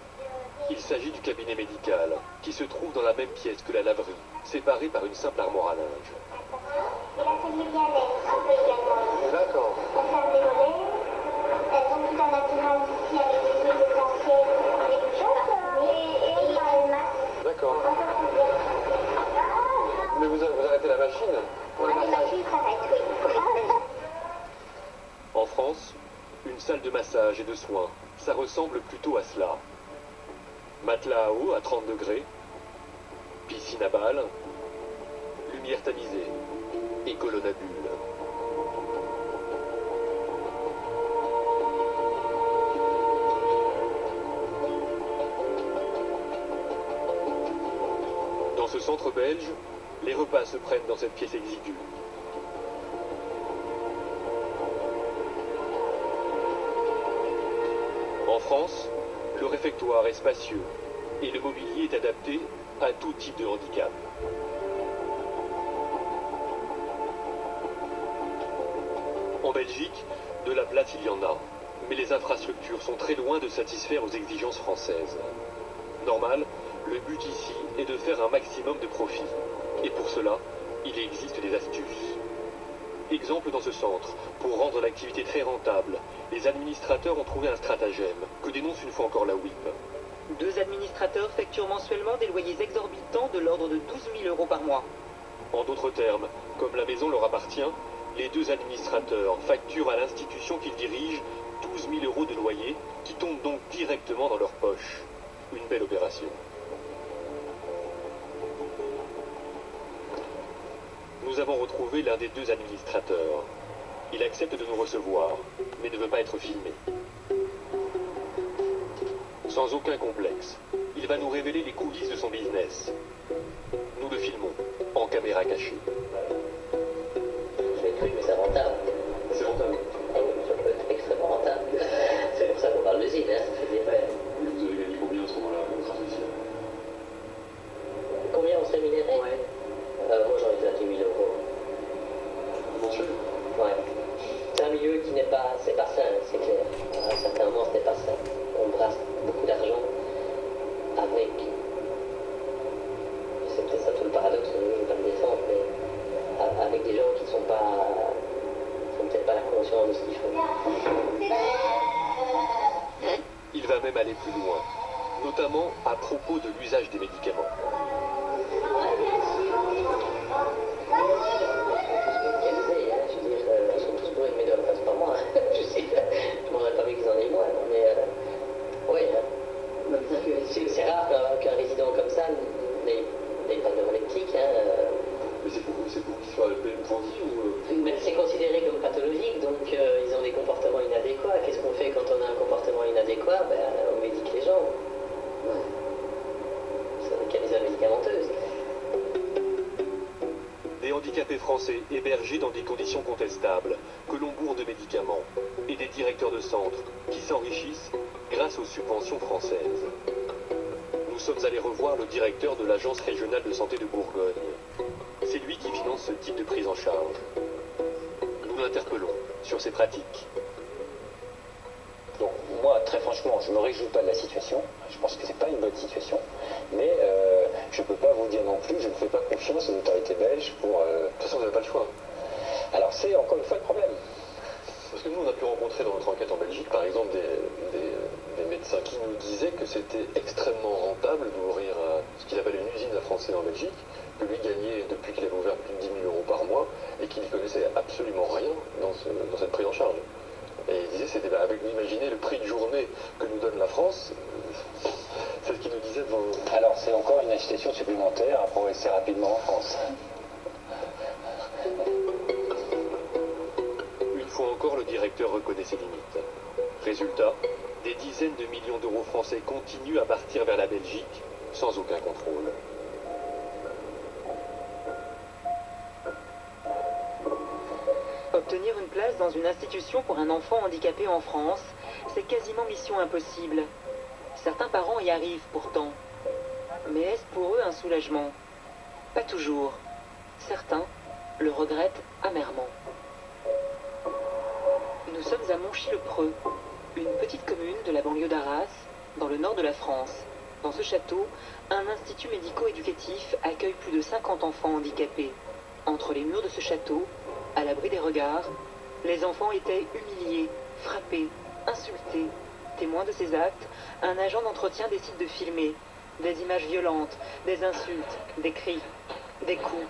Il s'agit du cabinet médical, qui se trouve dans la même pièce que la laverie, séparée par une simple armoire à linge. Et l'atelier bien-être, un peu également. D'accord. On ferme les volets. Elles ont tout un naturel ici avec des huiles essentielles et des choses. Et il y a une masse. D'accord. Mais vous arrêtez la machine? Les machines s'arrêtent, oui. En France, une salle de massage et de soins, ça ressemble plutôt à cela. Matelas à eau à 30 degrés, piscine à balles, lumière tamisée et colonne à bulles. Dans ce centre belge, les repas se prennent dans cette pièce exiguë. En France, le réfectoire est spacieux, et le mobilier est adapté à tout type de handicap. En Belgique, de la place il y en a, mais les infrastructures sont très loin de satisfaire aux exigences françaises. Normal, le but ici est de faire un maximum de profit. Et pour cela, il existe des astuces. Exemple dans ce centre, pour rendre l'activité très rentable, les administrateurs ont trouvé un stratagème que dénonce une fois encore la WIP. 2 administrateurs facturent mensuellement des loyers exorbitants de l'ordre de 12 000 € par mois. En d'autres termes, comme la maison leur appartient, les 2 administrateurs facturent à l'institution qu'ils dirigent 12 000 € de loyer qui tombent donc directement dans leur poche. Une belle opération. Nous avons retrouvé l'un des 2 administrateurs. Il accepte de nous recevoir, mais ne veut pas être filmé. Sans aucun complexe, il va nous révéler les coulisses de son business. Nous le filmons, en caméra cachée. Je fais le truc, mais c'est rentable. C'est rentable. Ah oui, ça peut être extrêmement rentable. C'est pour ça qu'on parle d'usine, hein. Vous avez gagné combien à ce moment-là, grâce à ça? Combien on s'est rémunéré? Ouais. Moi j'en ai 28 000 €. Mensuel? Ouais. C'est un milieu qui n'est pas, c'est pas sain, c'est clair. À un certain moment, c'était pas sain. On brasse beaucoup d'argent avec. C'est peut-être ça tout le paradoxe, je ne vais pas me défendre, mais avec des gens qui ne sont peut-être pas la conscience de ce qu'ils font. Il va même aller plus loin, notamment à propos de l'usage des médicaments. Ils sont tous bourrés de médocs, c'est pas moi. Je m'en aurais pas vu qu'ils en aient moins, mais oui. C'est rare qu'un résident comme ça n'ait pas de neuroleptique. Mais c'est pour qu'ils soient tranquilles ou... Mais c'est considéré comme pathologique, donc ils ont des comportements inadéquats. Qu'est-ce qu'on fait quand on a un comportement inadéquat? On médique les gens. C'est une mécanisme médicamenteuse. Des handicapés français hébergés dans des conditions contestables, que l'on bourre de médicaments, et des directeurs de centres qui s'enrichissent grâce aux subventions françaises. Nous sommes allés revoir le directeur de l'Agence régionale de santé de Bourgogne. C'est lui qui finance ce type de prise en charge. Nous l'interpellons sur ses pratiques. Donc moi, très franchement, je ne me réjouis pas de la situation. Je pense que c'est pas une bonne situation. Mais je ne peux pas vous dire non plus, je ne fais pas confiance aux autorités belges pour... De toute façon, vous n'avez pas le choix. Alors c'est encore une fois le problème. Parce que nous, on a pu rencontrer dans notre enquête en Belgique, par exemple, des médecins qui nous disaient que c'était extrêmement rentable d'ouvrir ce qu'il appelle une usine à Français en Belgique, que lui gagnait, depuis qu'il avait ouvert, plus de 10 000 € par mois, et qu'il n'y connaissait absolument rien dans cette prise en charge. Et il disait, c'était imaginez le prix de journée que nous donne la France, c'est ce qu'il nous disait devant... Alors c'est encore une incitation supplémentaire à progresser rapidement en France. Une fois encore, le directeur reconnaît ses limites. Résultat, des dizaines de millions d'euros français continuent à partir vers la Belgique sans aucun contrôle. Obtenir une place dans une institution pour un enfant handicapé en France, c'est quasiment mission impossible. Certains parents y arrivent pourtant. Mais est-ce pour eux un soulagement? Pas toujours. Certains le regrettent amèrement. Nous sommes à Monchy-le-Preux, une petite commune de la banlieue d'Arras, dans le nord de la France. Dans ce château, un institut médico-éducatif accueille plus de 50 enfants handicapés. Entre les murs de ce château, à l'abri des regards, les enfants étaient humiliés, frappés, insultés. Témoin de ces actes, un agent d'entretien décide de filmer. Des images violentes, des insultes, des cris, des coups.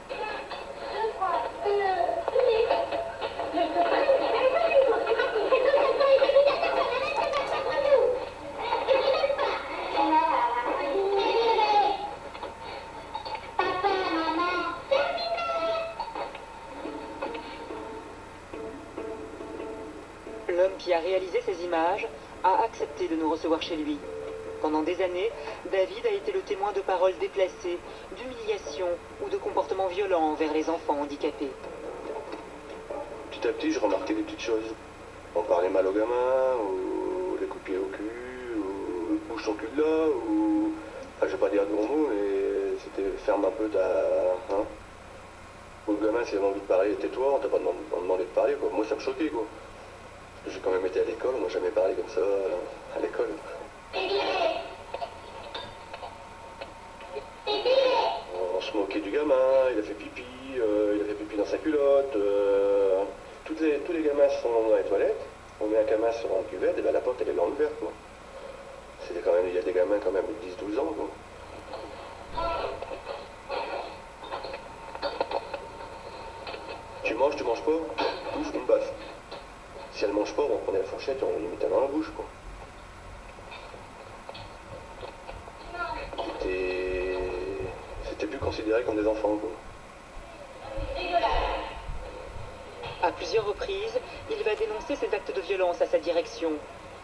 L'homme qui a réalisé ces images a accepté de nous recevoir chez lui. Pendant des années, David a été le témoin de paroles déplacées, d'humiliations ou de comportements violents envers les enfants handicapés. Petit à petit, je remarquais des petites choses. On parlait mal aux gamins, ou les coups de pied au cul, ou bouge ton cul de là, ou je vais pas dire de gros mots, mais c'était ferme un peu ta... Hein. Ou le gamin, s'il avait envie de parler, tais-toi, on t'a pas demandé de parler, quoi. Moi, ça me choquait, quoi. Parce que j'ai quand même été à l'école, on m'a jamais parlé comme ça à l'école. On se moquait du gamin, il a fait pipi dans sa culotte. Tous les gamins sont dans les toilettes, on met un gamin sur une cuvette, et ben la porte elle est grande ouverte, quoi. C'était quand même, il y a des gamins quand même de 10-12 ans, quoi. Tu manges pas, bouffe une baffe. Si elle mange pas, on prenait la fourchette et on lui mettait dans la bouche, quoi. C'était plus considéré comme des enfants, quoi. À plusieurs reprises, il va dénoncer ces actes de violence à sa direction,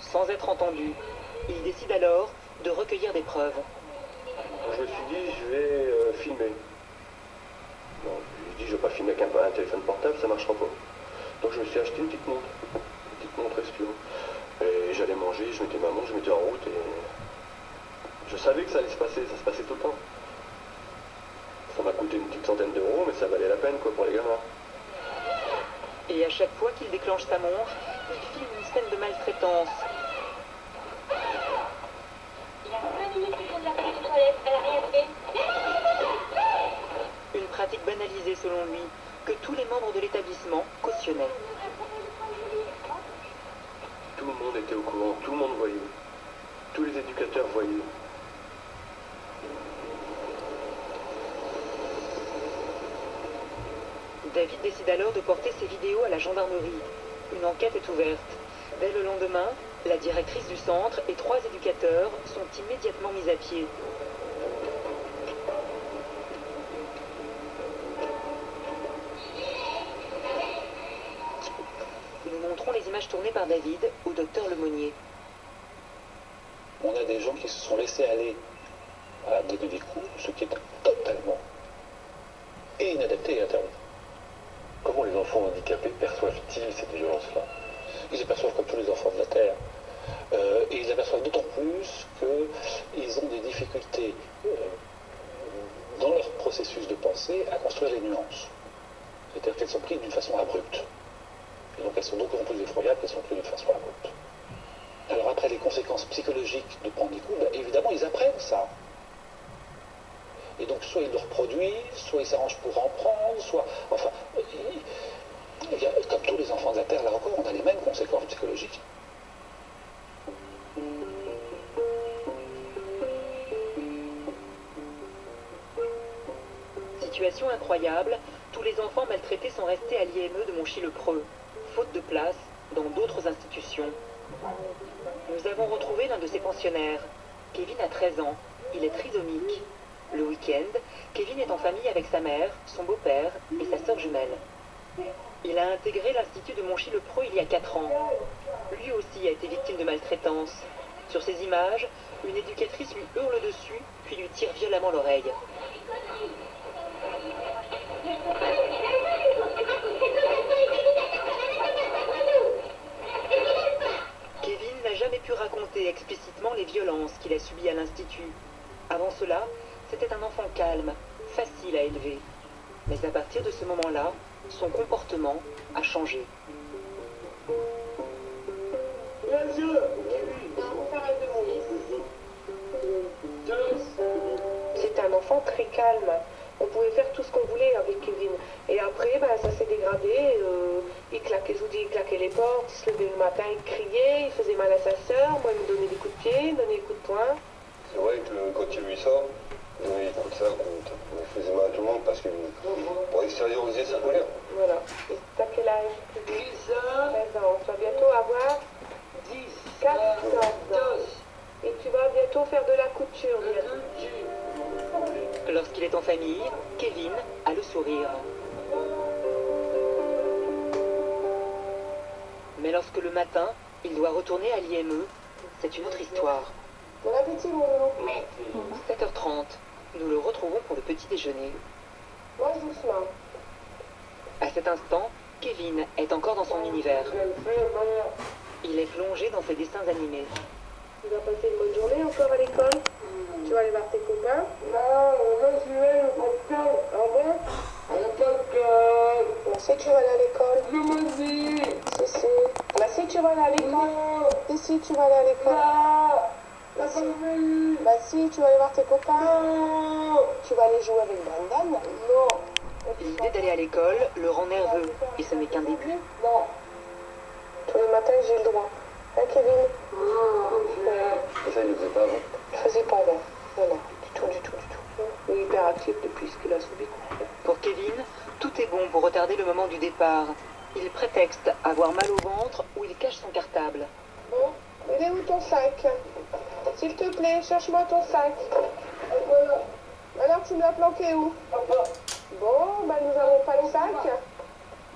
sans être entendu. Il décide alors de recueillir des preuves. Je me suis dit, je vais filmer. Bon, je vais pas filmer avec un téléphone portable, ça marchera pas. Donc je me suis acheté une petite montre espion. Et j'allais manger, je mettais ma montre, je mettais en route et je savais que ça allait se passer, ça se passait tout le temps. Ça m'a coûté une petite centaine d'euros, mais ça valait la peine, quoi, pour les gamins. Et à chaque fois qu'il déclenche sa montre, il filme une scène de maltraitance. Il y a 5 minutes pour la petite toilette, elle a rien fait. Une pratique banalisée selon lui, que tous les membres de l'établissement cautionnaient. Tout le monde était au courant, tout le monde voyait. Tous les éducateurs voyaient. David décide alors de porter ses vidéos à la gendarmerie. Une enquête est ouverte. Dès le lendemain, la directrice du centre et 3 éducateurs sont immédiatement mis à pied. Nous montrons les images tournées par David au docteur Lemonnier. On a des gens qui se sont laissés aller à donner des coups, ce qui est totalement inadapté et interdit. Comment les enfants handicapés perçoivent-ils cette violence-là? Ils aperçoivent comme tous les enfants de la Terre. Et ils aperçoivent d'autant plus qu'ils ont des difficultés dans leur processus de pensée à construire les nuances. C'est-à-dire qu'elles sont prises d'une façon abrupte. Et donc elles sont d'autant plus effroyables qu'elles sont prises d'une façon abrupte. Alors après, les conséquences psychologiques de prendre des coups, ben, évidemment, ils apprennent ça. Et donc soit ils le reproduisent, soit ils s'arrangent pour en prendre, soit... Enfin, comme tous les enfants de la Terre, là encore, on a les mêmes conséquences psychologiques. Situation incroyable, tous les enfants maltraités sont restés à l'IME de Monchy-le-Preux, faute de place dans d'autres institutions. Nous avons retrouvé l'un de ses pensionnaires. Kevin a 13 ans, il est trisomique. Le week-end, Kevin est en famille avec sa mère, son beau-père et sa sœur jumelle. Il a intégré l'institut de Monchy-le-Preux il y a 4 ans. Lui aussi a été victime de maltraitance. Sur ces images, une éducatrice lui hurle dessus, puis lui tire violemment l'oreille. Kevin n'a jamais pu raconter explicitement les violences qu'il a subies à l'institut. Avant cela, c'était un enfant calme, facile à élever. Mais à partir de ce moment-là, son comportement a changé. C'était un enfant très calme. On pouvait faire tout ce qu'on voulait avec Kevin. Et après, ça s'est dégradé. Il claquait, je vous dis, il claquait les portes, il se levait le matin, il criait, il faisait mal à sa sœur. Moi, il me donnait des coups de pied, il me donnait des coups de poing. C'est vrai que quand il y a eu ça, il écoute ça, il faisait mal à tout le monde parce que pour extérioriser sa colère. Voilà. Et t'as quel âge? 10 ans. 13 ans. Tu vas bientôt avoir 14 ans. Et tu vas bientôt faire de la couture. Lorsqu'il est en famille, Kevin a le sourire. Mais lorsque le matin, il doit retourner à l'IME, c'est une autre histoire. Bon appétit, mon loulou. 7h30, nous le retrouvons pour le petit déjeuner. Mange doucement. À cet instant, Kevin est encore dans son univers. Il est plongé dans ses dessins animés. Tu vas passer une bonne journée encore à l'école? Tu vas aller voir tes copains? Non, je vais le copain. Ah bon? Bah si tu vas aller à l'école. Je me dis. Si. Bah si tu vas aller à l'école. Si tu vas aller à l'école. Bah si tu vas aller voir tes copains. Tu vas aller jouer avec Brandon. Non. L'idée d'aller à l'école le rend nerveux et ce n'est qu'un début. Non. Tous les matins j'ai le droit. Hein Kevin? Ça, il ne le faisait pas avant. Je faisais pas avant. Non, du tout. Il est hyperactif depuis ce qu'il a subi. Pour Kevin, tout est bon pour retarder le moment du départ. Il prétexte avoir mal au ventre ou il cache son cartable. Bon, il est où ton sac? S'il te plaît, cherche-moi ton sac. Alors tu me l'as planqué où? Bon, bah nous n'avons pas le sac.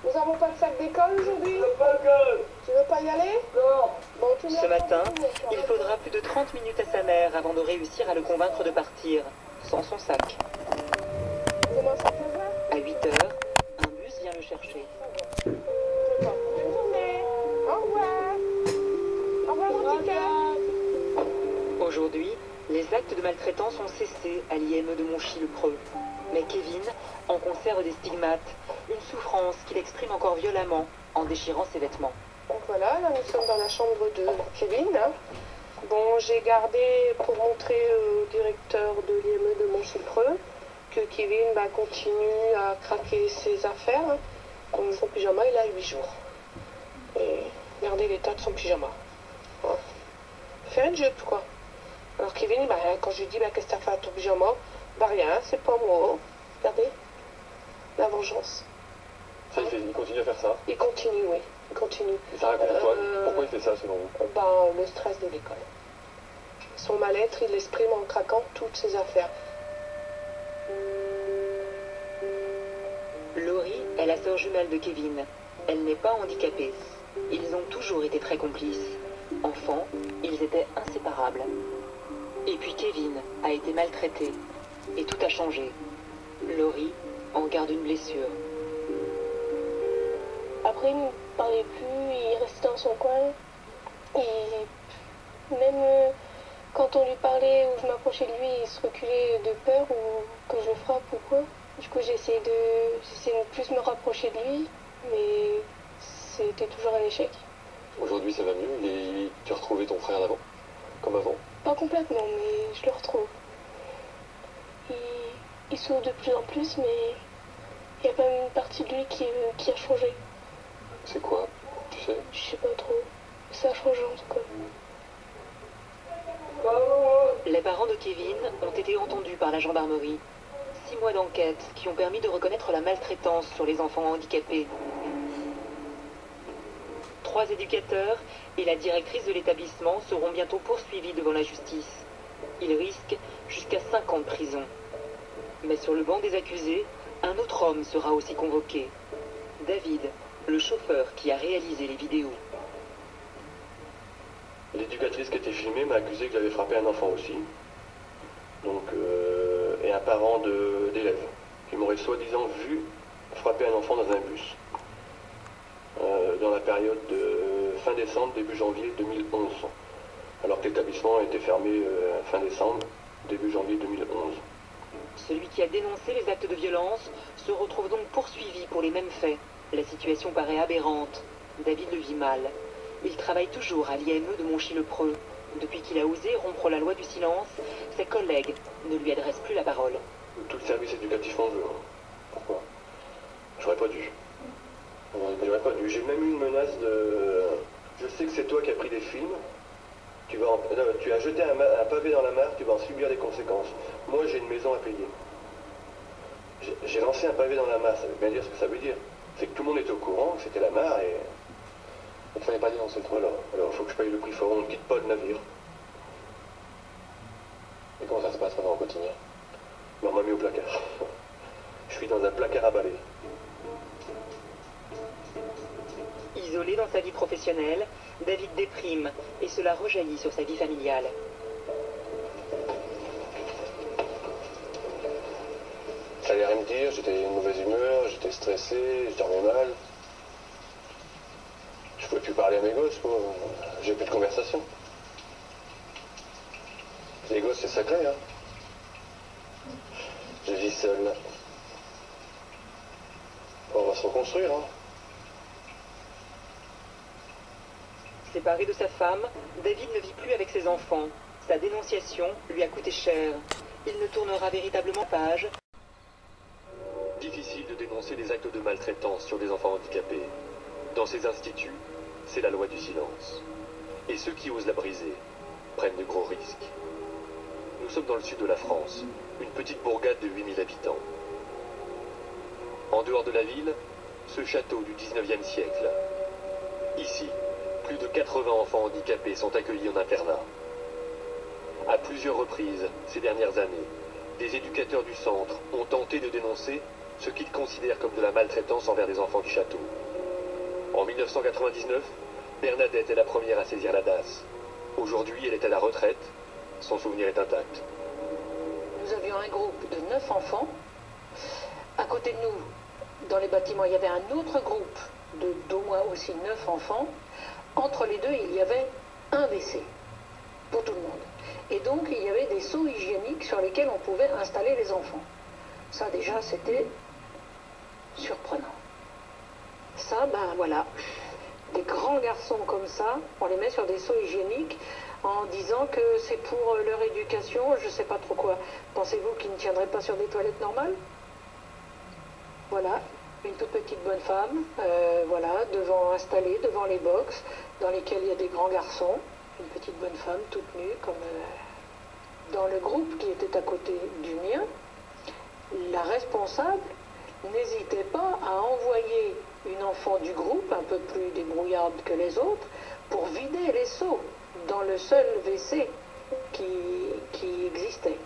Nous n'avons pas de sac d'école aujourd'hui. Tu veux pas y aller? Non. Bon, Ce matin, il faudra plus de 30 minutes à sa mère avant de réussir à le convaincre de partir, sans son sac. Comment ça te va? À 8 heures, un bus vient le chercher. Bonne journée. Au revoir. Au revoir, mon petit cœur. Aujourd'hui, les actes de maltraitance ont cessé à l'IME de Monchy-le-Preux. Mais Kevin en conserve des stigmates, une souffrance qu'il exprime encore violemment en déchirant ses vêtements. Donc voilà, là nous sommes dans la chambre de Kevin. Bon, j'ai gardé pour montrer au directeur de l'IME de Monchy-le-Preux que Kevin continue à craquer ses affaires. Donc son pyjama, il a 8 jours. Et regardez l'état de son pyjama. Hein. Faire une jupe, quoi. Alors Kevin, quand je lui dis qu'est-ce que t'as fait à ton pyjama? Rien, c'est pas moi. Regardez, la vengeance. Ça, il continue à faire ça? Il continue, oui. Il continue. Et ça raconte quoi? Pourquoi il fait ça, selon vous? Le stress de l'école. Son mal-être, il l'exprime en craquant toutes ses affaires. Laurie est la sœur jumelle de Kevin. Elle n'est pas handicapée. Ils ont toujours été très complices. Enfants, ils étaient inséparables. Et puis Kevin a été maltraité. Et tout a changé. Laurie en garde une blessure. Après, il ne parlait plus, il restait dans son coin. Et même quand on lui parlait ou je m'approchais de lui, il se reculait de peur ou que je le frappe ou quoi. Du coup, j'essayais de plus me rapprocher de lui, mais c'était toujours un échec. Aujourd'hui, ça va mieux? Tu as retrouvé ton frère d'avant? Comme avant? Pas complètement, mais je le retrouve. Il souffre de plus en plus, mais il y a quand même une partie de lui qui a changé. C'est quoi? Tu sais? Je sais pas trop. Ça a changé en tout cas. Les parents de Kevin ont été entendus par la gendarmerie. 6 mois d'enquête qui ont permis de reconnaître la maltraitance sur les enfants handicapés. 3 éducateurs et la directrice de l'établissement seront bientôt poursuivis devant la justice. Ils risquent jusqu'à 5 ans de prison. Mais sur le banc des accusés, un autre homme sera aussi convoqué. David, le chauffeur qui a réalisé les vidéos. L'éducatrice qui était filmée m'a accusé que j'avais frappé un enfant aussi. Donc, et un parent d'élève qui m'aurait soi-disant vu frapper un enfant dans un bus. Dans la période de fin décembre, début janvier 2011. Alors que l'établissement a été fermé fin décembre, début janvier 2011. Celui qui a dénoncé les actes de violence se retrouve donc poursuivi pour les mêmes faits. La situation paraît aberrante. David le vit mal. Il travaille toujours à l'IME de Monchy-le-Preux. Depuis qu'il a osé rompre la loi du silence, ses collègues ne lui adressent plus la parole. Tout le service éducatif en veut. Pourquoi? J'aurais pas dû. J'aurais pas dû. J'ai même eu une menace de... Je sais que c'est toi qui as pris des films. Tu as jeté un pavé dans la mare, tu vas en subir les conséquences. Moi, j'ai une maison à payer. J'ai lancé un pavé dans la mare, ça veut bien dire ce que ça veut dire. C'est que tout le monde était au courant, que c'était la mare et... Il ne fallait pas dénoncer le truc. Alors, il faut que je paye le prix fort, on ne quitte pas le navire. Et comment ça se passe maintenant au quotidien? On m'a mis au placard. Je suis dans un placard à balai. Isolé dans sa vie professionnelle, David déprime et cela rejaillit sur sa vie familiale. J'allais rien me dire, j'étais de mauvaise humeur, j'étais stressé, je dormais mal. Je pouvais plus parler à mes gosses, quoi. J'ai plus de conversation. Les gosses, c'est sacré, hein. Je vis seul. On va se reconstruire, hein. Séparé de sa femme, David ne vit plus avec ses enfants. Sa dénonciation lui a coûté cher. Il ne tournera véritablement page. Difficile de dénoncer les actes de maltraitance sur des enfants handicapés. Dans ces instituts, c'est la loi du silence. Et ceux qui osent la briser prennent de gros risques. Nous sommes dans le sud de la France, une petite bourgade de 8000 habitants. En dehors de la ville, ce château du 19e siècle. Ici, plus de 80 enfants handicapés sont accueillis en internat. À plusieurs reprises, ces dernières années, des éducateurs du centre ont tenté de dénoncer ce qu'ils considèrent comme de la maltraitance envers des enfants du château. En 1999, Bernadette est la première à saisir la DAS. Aujourd'hui, elle est à la retraite. Son souvenir est intact. Nous avions un groupe de 9 enfants. À côté de nous, dans les bâtiments, il y avait un autre groupe d'au moins aussi 9 enfants. Entre les deux, il y avait un WC pour tout le monde. Et donc, il y avait des seaux hygiéniques sur lesquels on pouvait installer les enfants. Ça, déjà, c'était surprenant. Ça, ben voilà, des grands garçons comme ça, on les met sur des seaux hygiéniques en disant que c'est pour leur éducation, je sais pas trop quoi. Pensez-vous qu'ils ne tiendraient pas sur des toilettes normales? Voilà, une toute petite bonne femme, voilà, installée devant les box dans lesquels il y a des grands garçons. Une petite bonne femme toute nue, comme dans le groupe qui était à côté du mien. La responsable n'hésitait pas à envoyer une enfant du groupe, un peu plus débrouillarde que les autres, pour vider les seaux dans le seul WC qui existait.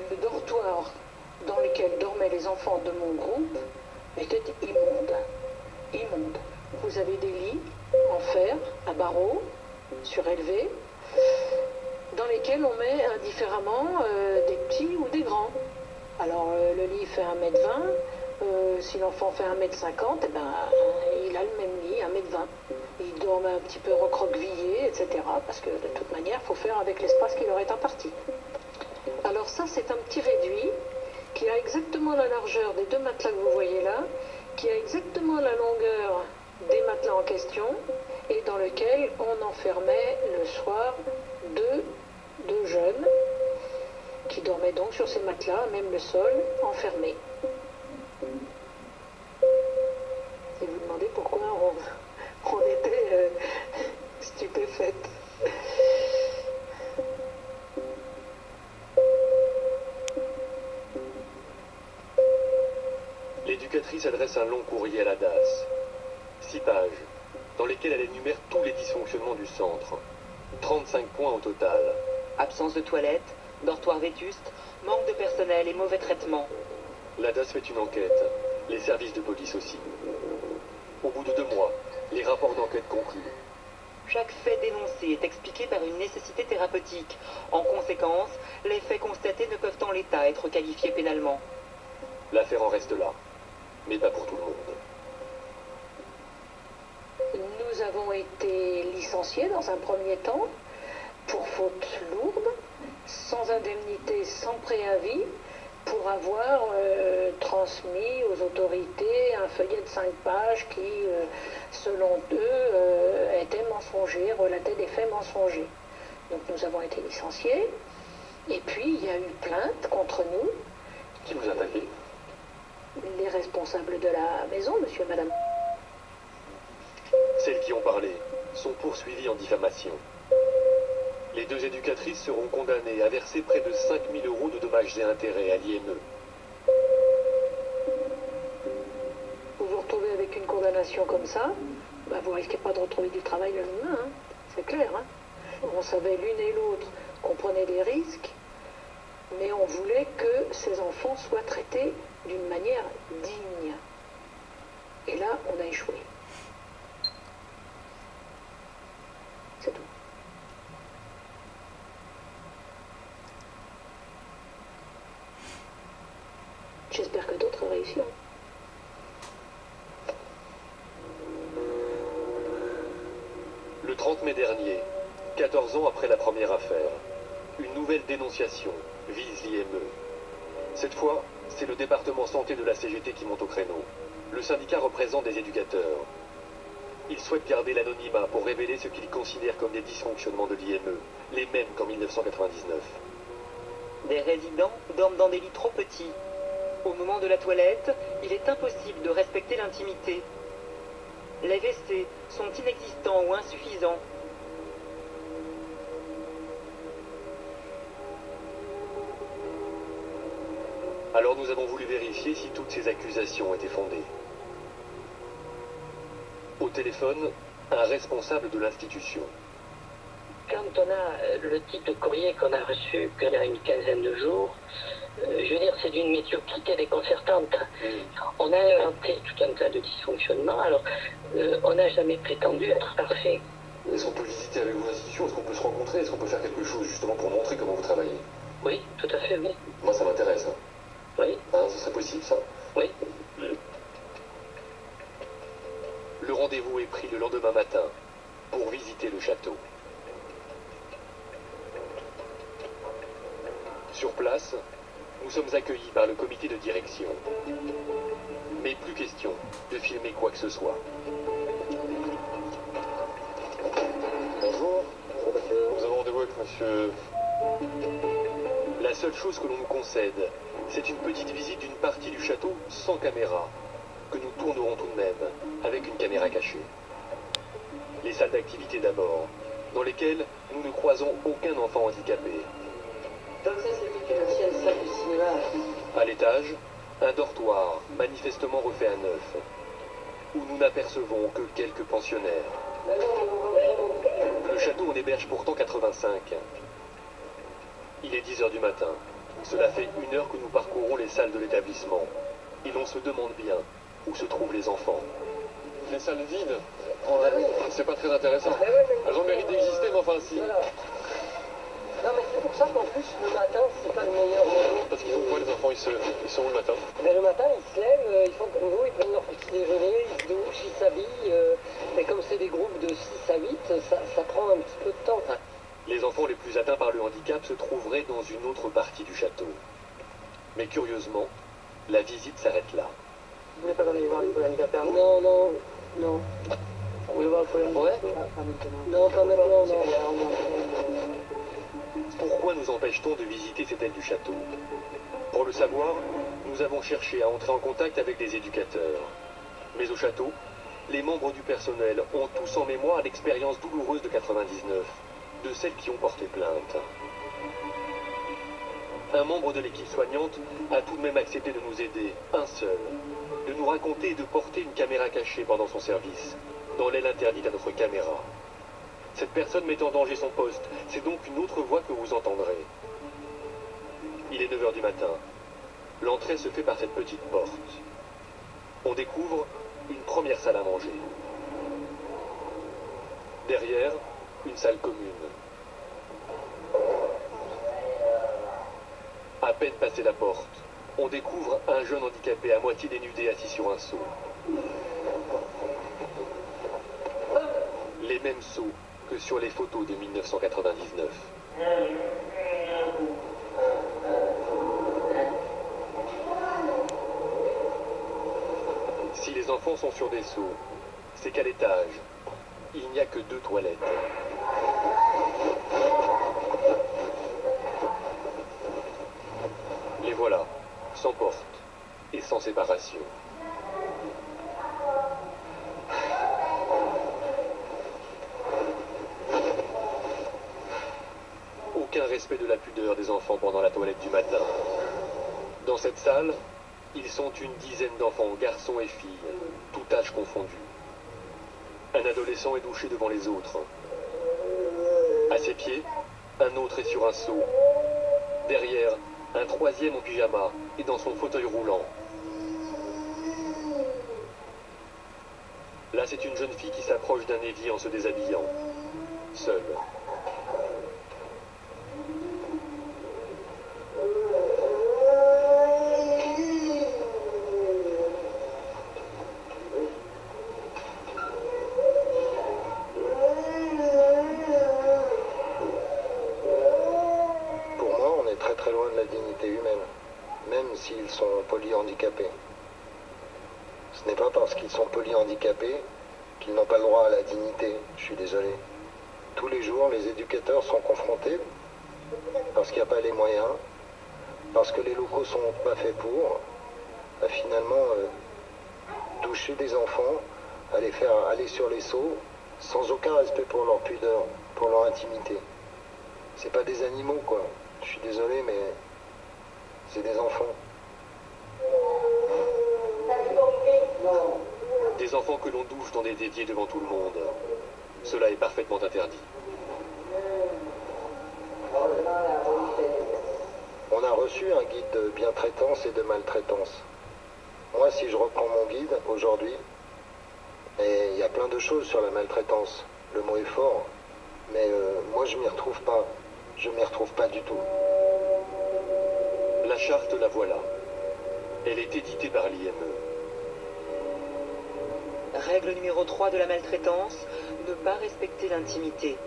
Le dortoir dans lequel dormaient les enfants de mon groupe était immonde. Immonde. Vous avez des lits en fer, à barreaux, surélevés, dans lesquels on met indifféremment des petits ou des grands. Alors le lit fait 1,20 m, si l'enfant fait 1,50 m, eh ben, il a le même lit, 1,20 m. Il dorme un petit peu recroquevillé, etc. Parce que de toute manière, il faut faire avec l'espace qui leur est imparti. Alors ça, c'est un petit réduit qui a exactement la largeur des 2 matelas que vous voyez là, qui a exactement la longueur des matelas en question, et dans lequel on enfermait le soir deux jeunes qui dormaient donc sur ces matelas, même le sol, enfermé. Et vous demandez pourquoi on était stupéfaites. L'éducatrice adresse un long courrier à la DAS. 6 pages, dans lesquelles elle énumère tous les dysfonctionnements du centre. 35 points au total. Absence de toilettes, dortoir vétuste, manque de personnel et mauvais traitement. La DAS fait une enquête, les services de police aussi. Au bout de 2 mois, les rapports d'enquête concluent. Chaque fait dénoncé est expliqué par une nécessité thérapeutique. En conséquence, les faits constatés ne peuvent en l'état être qualifiés pénalement. L'affaire en reste là, mais pas pour tout le monde. Nous avons été licenciés dans un premier temps pour faute lourde, sans indemnité, sans préavis, pour avoir transmis aux autorités un feuillet de 5 pages qui, selon eux, était mensonger, relatait des faits mensongers. Donc nous avons été licenciés, et puis il y a eu plainte contre nous. Qui vous attaquait? Les responsables de la maison, monsieur et madame. Celles qui ont parlé sont poursuivies en diffamation. Les 2 éducatrices seront condamnées à verser près de 5 000 € de dommages et intérêts à l'IME. Vous vous retrouvez avec une condamnation comme ça, bah vous risquez pas de retrouver du travail le lendemain, hein. C'est clair. Hein. On savait l'une et l'autre qu'on prenait des risques, mais on voulait que ces enfants soient traités d'une manière digne. Et là, on a échoué. C'est tout. J'espère que d'autres réussiront. 5 mai dernier, 14 ans après la première affaire, une nouvelle dénonciation vise l'IME. Cette fois, c'est le département santé de la CGT qui monte au créneau. Le syndicat représente des éducateurs. Ils souhaitent garder l'anonymat pour révéler ce qu'ils considèrent comme des dysfonctionnements de l'IME, les mêmes qu'en 1999. Des résidents dorment dans des lits trop petits. Au moment de la toilette, il est impossible de respecter l'intimité. Les WC sont inexistants ou insuffisants. Alors nous avons voulu vérifier si toutes ces accusations étaient fondées. Au téléphone, un responsable de l'institution. Quand on a le type de courrier qu'on a reçu il y a une quinzaine de jours, je veux dire, c'est d'une médiocrité déconcertante. On a inventé tout un tas de dysfonctionnements, alors on n'a jamais prétendu être parfait. Est-ce qu'on peut visiter avec vos institutions? Est-ce qu'on peut se rencontrer? Est-ce qu'on peut faire quelque chose justement pour montrer comment vous travaillez? Oui, tout à fait, oui. Moi, ça m'intéresse. Hein. Oui. Hein, ce serait possible, ça? Oui. Le rendez-vous est pris le lendemain matin pour visiter le château. Sur place, nous sommes accueillis par le comité de direction. Mais plus question de filmer quoi que ce soit. Bonjour. Nous avons rendez-vous avec monsieur... La seule chose que l'on nous concède, c'est une petite visite d'une partie du château sans caméra, que nous tournerons tout de même, avec une caméra cachée. Les salles d'activité d'abord, dans lesquelles nous ne croisons aucun enfant handicapé. Donc ça, c'était une ancienne salle de cinéma. À l'étage, un dortoir, manifestement refait à neuf, où nous n'apercevons que quelques pensionnaires. Le château en héberge pourtant 85. Il est 10 h du matin. Cela fait 1 heure que nous parcourons les salles de l'établissement. Et l'on se demande bien où se trouvent les enfants. Les salles vides, c'est pas très intéressant. Elles ont le mérite d'exister, mais enfin si. Non, mais c'est pour ça qu'en plus, le matin, c'est pas le meilleur moment. Parce qu'ils font quoi, les enfants? Ils sont où le matin? Mais le matin, ils se lèvent, ils font comme vous, ils prennent leur petit déjeuner, ils se douchent, ils s'habillent. Et comme c'est des groupes de 6 à 8, ça prend un petit peu de temps. Les enfants les plus atteints par le handicap se trouveraient dans une autre partie du château. Mais curieusement, la visite s'arrête là. Vous voulez pas aller voir les handicapés? Non, non, non. Vous voulez voir le problème? Ouais. Non, pas maintenant, non. Pourquoi nous empêche-t-on de visiter cette aile du château? Pour le savoir, nous avons cherché à entrer en contact avec les éducateurs. Mais au château, les membres du personnel ont tous en mémoire l'expérience douloureuse de 99, de celles qui ont porté plainte. Un membre de l'équipe soignante a tout de même accepté de nous aider, un seul, de nous raconter et de porter une caméra cachée pendant son service, dans l'aile interdite à notre caméra. Cette personne met en danger son poste, c'est donc une autre voix que vous entendrez. Il est 9 h du matin. L'entrée se fait par cette petite porte. On découvre une première salle à manger. Derrière, une salle commune. À peine passé la porte, on découvre un jeune handicapé à moitié dénudé assis sur un seau. Les mêmes seaux que sur les photos de 1999. Si les enfants sont sur des seaux, c'est qu'à l'étage, il n'y a que 2 toilettes. Les voilà, sans porte et sans séparation. Aucun respect de la pudeur des enfants pendant la toilette du matin. Dans cette salle, ils sont une dizaine d'enfants, garçons et filles, tout âge confondu. Un adolescent est douché devant les autres. À ses pieds, un autre est sur un seau. Derrière, un troisième en pyjama est dans son fauteuil roulant. Là, c'est une jeune fille qui s'approche d'un évier en se déshabillant. Seule. polyhandicapés. Ce n'est pas parce qu'ils sont polyhandicapés qu'ils n'ont pas le droit à la dignité, je suis désolé. Tous les jours, les éducateurs sont confrontés, parce qu'il n'y a pas les moyens, parce que les locaux sont pas faits pour, à finalement toucher des enfants, à les faire aller sur les seaux, sans aucun respect pour leur pudeur, pour leur intimité. C'est pas des animaux, quoi. Je suis désolé, mais c'est des enfants. Des enfants que l'on douche dans des dédiés devant tout le monde. Cela est parfaitement interdit. On a reçu un guide de bientraitance et de maltraitance. Moi, si je reprends mon guide aujourd'hui, et il y a plein de choses sur la maltraitance. Le mot est fort, mais moi, je m'y retrouve pas. Je m'y retrouve pas du tout. La charte, la voilà. Elle est éditée par l'IME. Règle numéro 3 de la maltraitance, ne pas respecter l'intimité.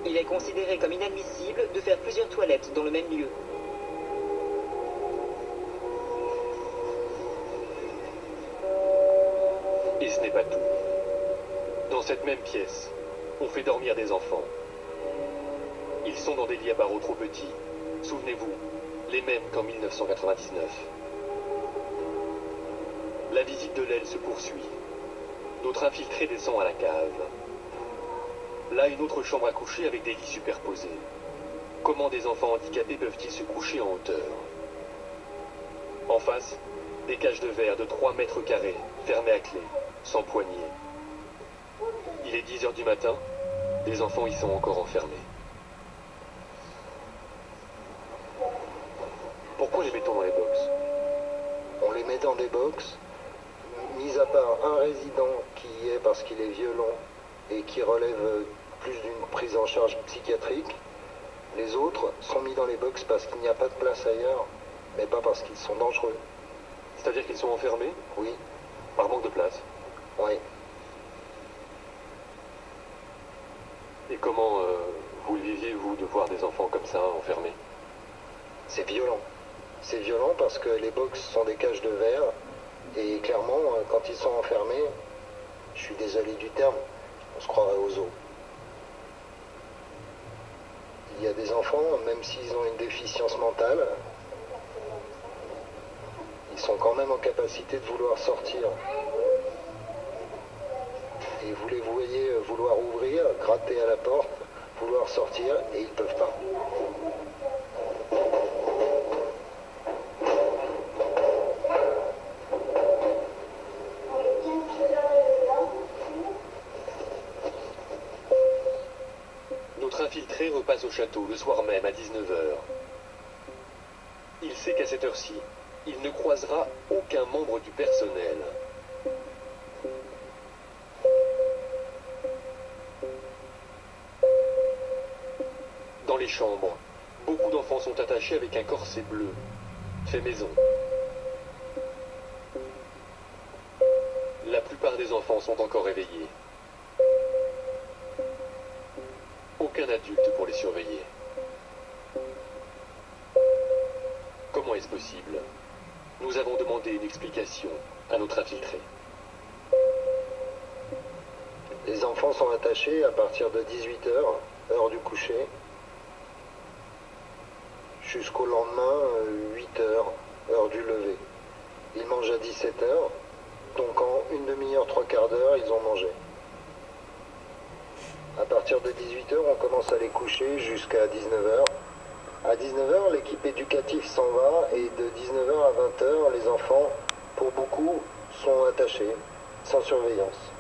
Il est considéré comme inadmissible de faire plusieurs toilettes dans le même lieu. Et ce n'est pas tout. Dans cette même pièce, on fait dormir des enfants. Ils sont dans des lits à barreaux trop petits. Souvenez-vous, les mêmes qu'en 1999. La visite de l'aile se poursuit. Notre infiltré descend à la cave. Là, une autre chambre à coucher avec des lits superposés. Comment des enfants handicapés peuvent-ils se coucher en hauteur? En face, des cages de verre de 3 mètres carrés, fermées à clé, sans poignée. Il est 10 heures du matin, les enfants y sont encore enfermés. Pourquoi les met-on dans les box? On les met dans des box, mis à part un résident qui y est parce qu'il est violent et qui relève plus d'une prise en charge psychiatrique. Les autres sont mis dans les box parce qu'il n'y a pas de place ailleurs, mais pas parce qu'ils sont dangereux. C'est-à-dire qu'ils sont enfermés? Oui. Par manque de place? Oui. Et comment vous le viviez, vous, de voir des enfants comme ça, enfermés? C'est violent. C'est violent parce que les box sont des cages de verre, et clairement, quand ils sont enfermés, je suis désolé du terme, on se croirait aux zoo. Il y a des enfants, même s'ils ont une déficience mentale, ils sont quand même en capacité de vouloir sortir. Et vous les voyez vouloir ouvrir, gratter à la porte, vouloir sortir, et ils ne peuvent pas. Notre infiltré repasse au château le soir même à 19h. Il sait qu'à cette heure-ci, il ne croisera aucun membre du personnel. Dans les chambres, beaucoup d'enfants sont attachés avec un corset bleu, fait maison. La plupart des enfants sont encore éveillés. Aucun adulte pour les surveiller. Comment est-ce possible? Nous avons demandé une explication à notre infiltré. Les enfants sont attachés à partir de 18h, heure du coucher, jusqu'au lendemain, 8h, heure du lever. Ils mangent à 17h, donc en une demi-heure, 3/4 d'heure, ils ont mangé. À partir de 18h, on commence à les coucher jusqu'à 19h. À 19h, l'équipe éducative s'en va et de 19h à 20h, les enfants, pour beaucoup, sont attachés, sans surveillance.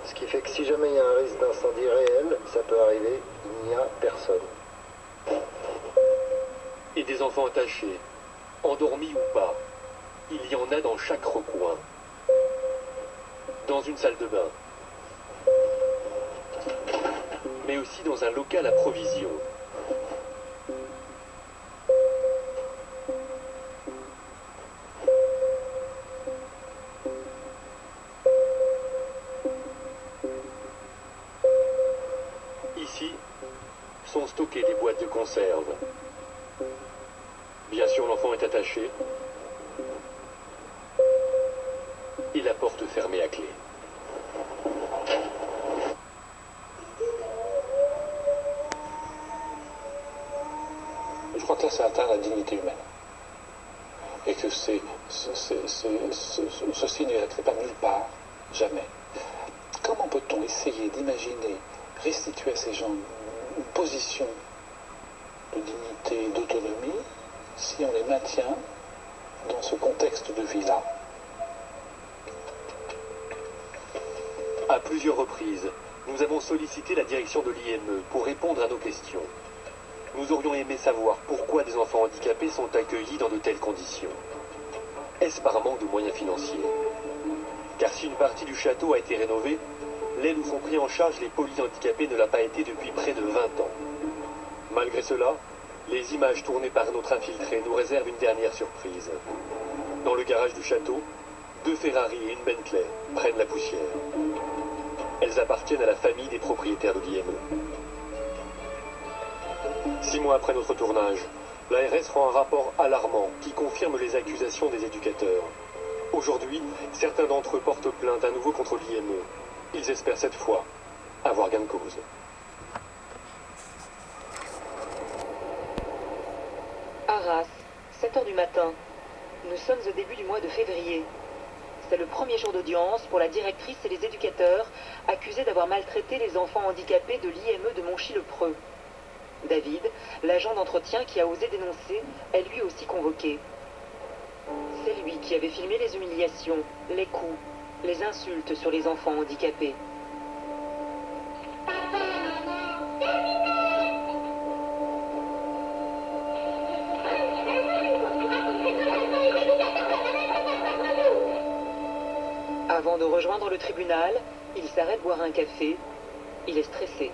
Ce qui fait que si jamais il y a un risque d'incendie réel, ça peut arriver, il n'y a personne. Et des enfants attachés, endormis ou pas, il y en a dans chaque recoin. Dans une salle de bain, mais aussi dans un local à provisions. Ici sont stockées des boîtes de conserve. Bien sûr, l'enfant est attaché, atteint la dignité humaine. Et que ceci n'est acceptable nulle part, jamais. Comment peut-on essayer d'imaginer, restituer à ces gens une position de dignité, d'autonomie, si on les maintient dans ce contexte de vie-là? À plusieurs reprises, nous avons sollicité la direction de l'IME pour répondre à nos questions. Nous aurions aimé savoir pourquoi des enfants handicapés sont accueillis dans de telles conditions. Est-ce par manque de moyens financiers? Car si une partie du château a été rénovée, l'aide où sont pris en charge les polyhandicapés ne l'a pas été depuis près de 20 ans. Malgré cela, les images tournées par notre infiltré nous réservent une dernière surprise. Dans le garage du château, 2 Ferrari et une Bentley prennent la poussière. Elles appartiennent à la famille des propriétaires de l'IME. 6 mois après notre tournage, l'ARS rend un rapport alarmant qui confirme les accusations des éducateurs. Aujourd'hui, certains d'entre eux portent plainte à nouveau contre l'IME. Ils espèrent cette fois avoir gain de cause. Arras, 7 h du matin. Nous sommes au début du mois de février. C'est le premier jour d'audience pour la directrice et les éducateurs accusés d'avoir maltraité les enfants handicapés de l'IME de Monchy-le-Preux. David, l'agent d'entretien qui a osé dénoncer, est lui aussi convoqué. C'est lui qui avait filmé les humiliations, les coups, les insultes sur les enfants handicapés. Avant de rejoindre le tribunal, il s'arrête boire un café. Il est stressé.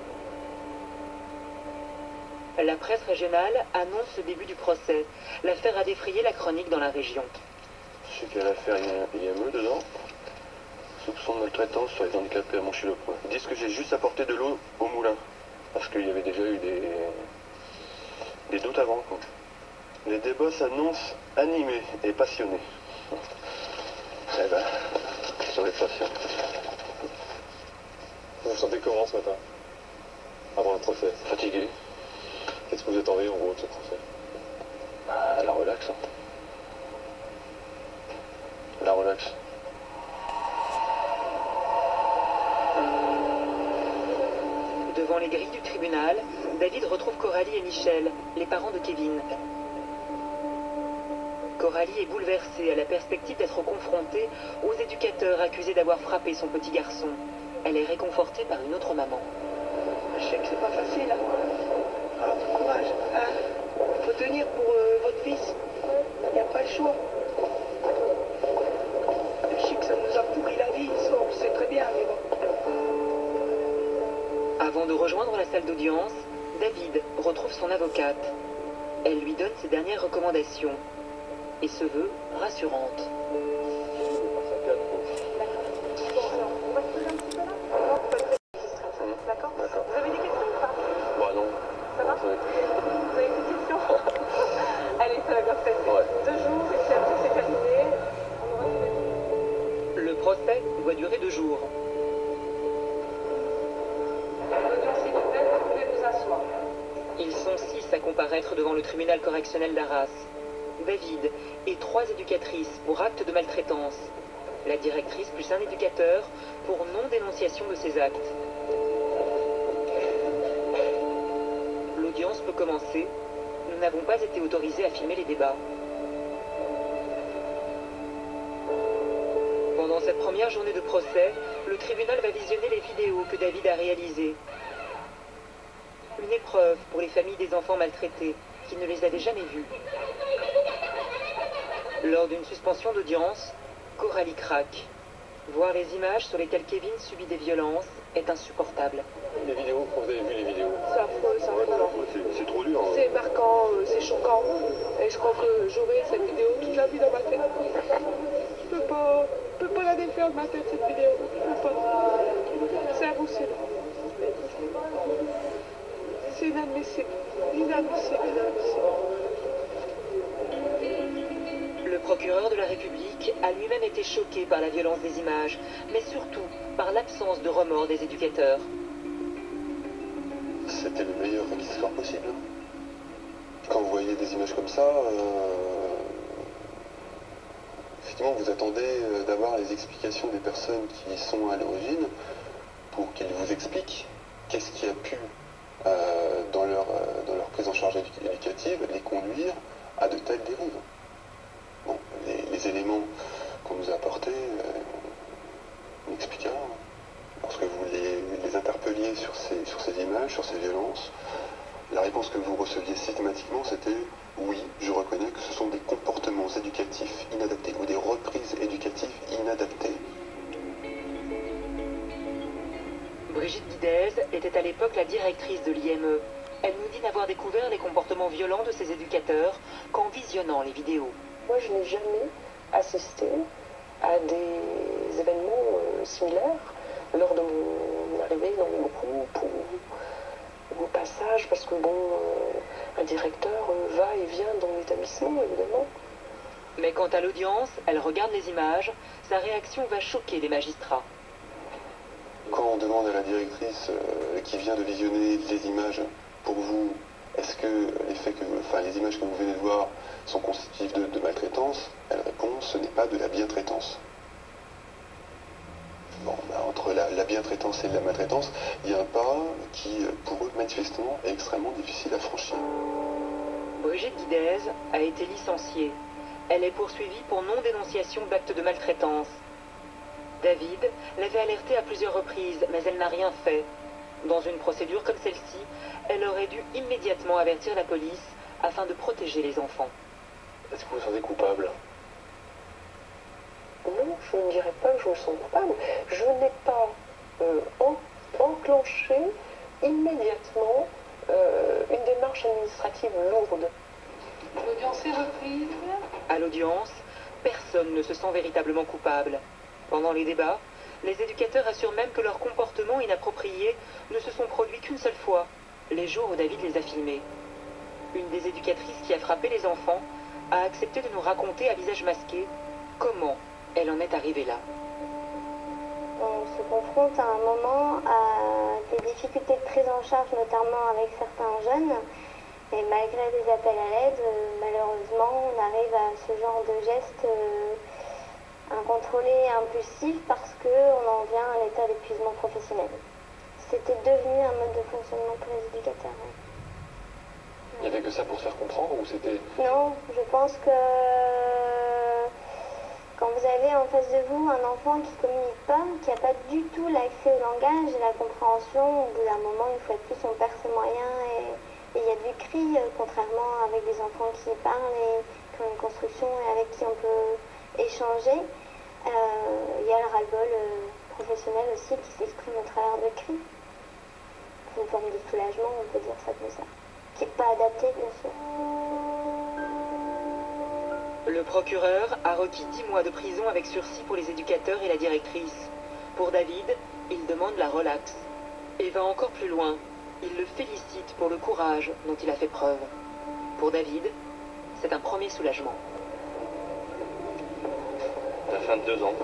La presse régionale annonce le début du procès. L'affaire a défrayé la chronique dans la région. Je sais qu'il y a l'affaire IME dedans. Soupçon de maltraitance sur les handicapés à Monchy-le-Preux. Ils disent que j'ai juste apporté de l'eau au moulin. Parce qu'il y avait déjà eu des doutes avant, quoi. Les débats s'annoncent animés et passionnés. Eh ben, je serai patient. Vous vous sentez comment ce matin? Avant le procès? Fatigué. Qu'est-ce que vous êtes envie en gros de ce procès? La relax. Hein. La relax. Devant les grilles du tribunal, David retrouve Coralie et Michel, les parents de Kevin. Coralie est bouleversée à la perspective d'être confrontée aux éducateurs accusés d'avoir frappé son petit garçon. Elle est réconfortée par une autre maman. Je sais que c'est pas facile, hein. Alors, courage, hein. Faut tenir pour votre fils. Il n'y a pas le choix. Je sais que ça nous a pourri la vie, ça, on sait très bien, mais bon. Avant de rejoindre la salle d'audience, David retrouve son avocate. Elle lui donne ses dernières recommandations et se veut rassurante. D'accord. Vous avez des questions ou pas? Bah non. Ça va? Vous avez des questions? Allez, ça va bien se passer. Ouais. 2 jours et puis après c'est terminé. Le procès doit durer 2 jours. L'audience est ouverte, vous pouvez vous asseoir. Ils sont 6 à comparaître devant le tribunal correctionnel d'Arras. David et 3 éducatrices pour acte de maltraitance. La directrice plus un éducateur pour non-dénonciation de ces actes. L'audience peut commencer. Nous n'avons pas été autorisés à filmer les débats. Pendant cette première journée de procès, le tribunal va visionner les vidéos que David a réalisées. Une épreuve pour les familles des enfants maltraités qui ne les avaient jamais vus. Lors d'une suspension d'audience, Coralie craque. Voir les images sur lesquelles Kevin subit des violences est insupportable. Les vidéos, quand vous avez vu les vidéos? C'est affreux, c'est affolant. C'est trop dur. Hein. C'est marquant, c'est choquant. Et je crois que j'aurai cette vidéo toute la vie dans ma tête. Je peux pas la défaire de ma tête, cette vidéo. Je peux pas. C'est impossible. C'est inadmissible. Inadmissible, inadmissible. Le procureur de la République a lui-même été choqué par la violence des images, mais surtout par l'absence de remords des éducateurs. C'était le meilleur réquisitoire possible. Quand vous voyez des images comme ça, effectivement, vous attendez d'avoir les explications des personnes qui sont à l'origine pour qu'ils vous expliquent qu'est-ce qui a pu, dans leur prise en charge éducative, les conduire à de telles dérives. Bon, les éléments qu'on nous a apportés n'expliquent rien. Lorsque vous les interpelliez sur ces images, sur ces violences, la réponse que vous receviez systématiquement, c'était « oui, je reconnais que ce sont des comportements éducatifs inadaptés ou des reprises éducatives inadaptées ». Brigitte Guidez était à l'époque la directrice de l'IME. Elle nous dit n'avoir découvert les comportements violents de ses éducateurs qu'en visionnant les vidéos. Moi, je n'ai jamais assisté à des événements similaires lors de mon arrivée dans le groupe ou au passage, parce que bon, un directeur va et vient dans l'établissement, évidemment. Mais quant à l'audience, elle regarde les images, sa réaction va choquer les magistrats. Quand on demande à la directrice qui vient de visionner les images, pour vous, est-ce que les images que vous venez de voir sont constitutives de maltraitance? Elle répond, ce n'est pas de la bientraitance. Bon, entre la bientraitance et la maltraitance, il y a un pas qui, pour eux, manifestement, est extrêmement difficile à franchir. Brigitte Guidez a été licenciée. Elle est poursuivie pour non-dénonciation d'actes de maltraitance. David l'avait alertée à plusieurs reprises, mais elle n'a rien fait. Dans une procédure comme celle-ci, elle aurait dû immédiatement avertir la police afin de protéger les enfants. Est-ce que vous vous sentez coupable? Non, je ne dirais pas que je me sens coupable. Je n'ai pas enclenché immédiatement une démarche administrative lourde. L'audience est reprise. À l'audience, personne ne se sent véritablement coupable. Pendant les débats, les éducateurs assurent même que leurs comportements inappropriés ne se sont produits qu'une seule fois, les jours où David les a filmés. Une des éducatrices qui a frappé les enfants a accepté de nous raconter à visage masqué comment elle en est arrivée là. On se confronte à un moment à des difficultés de prise en charge, notamment avec certains jeunes. Et malgré des appels à l'aide, malheureusement, on arrive à ce genre de geste incontrôlé et impulsif parce qu'on en vient à l'état d'épuisement professionnel. C'était devenu un mode de fonctionnement pour les éducateurs. Il n'y avait que ça pour se faire comprendre ou c'était... Non, je pense que quand vous avez en face de vous un enfant qui ne communique pas, qui n'a pas du tout l'accès au langage et la compréhension, au bout d'un moment, une fois de plus, on perd ses moyens et il y a du cri, contrairement avec des enfants qui parlent et qui ont une construction et avec qui on peut échanger. Il y a le ras-le-bol professionnel aussi qui s'exprime au travers de cris. C'est une forme de soulagement, on peut dire ça comme ça, qui n'est pas adapté, bien sûr. Le procureur a requis 10 mois de prison avec sursis pour les éducateurs et la directrice. Pour David, il demande la relaxe. Et va encore plus loin. Il le félicite pour le courage dont il a fait preuve. Pour David, c'est un premier soulagement. La fin de 2 ans.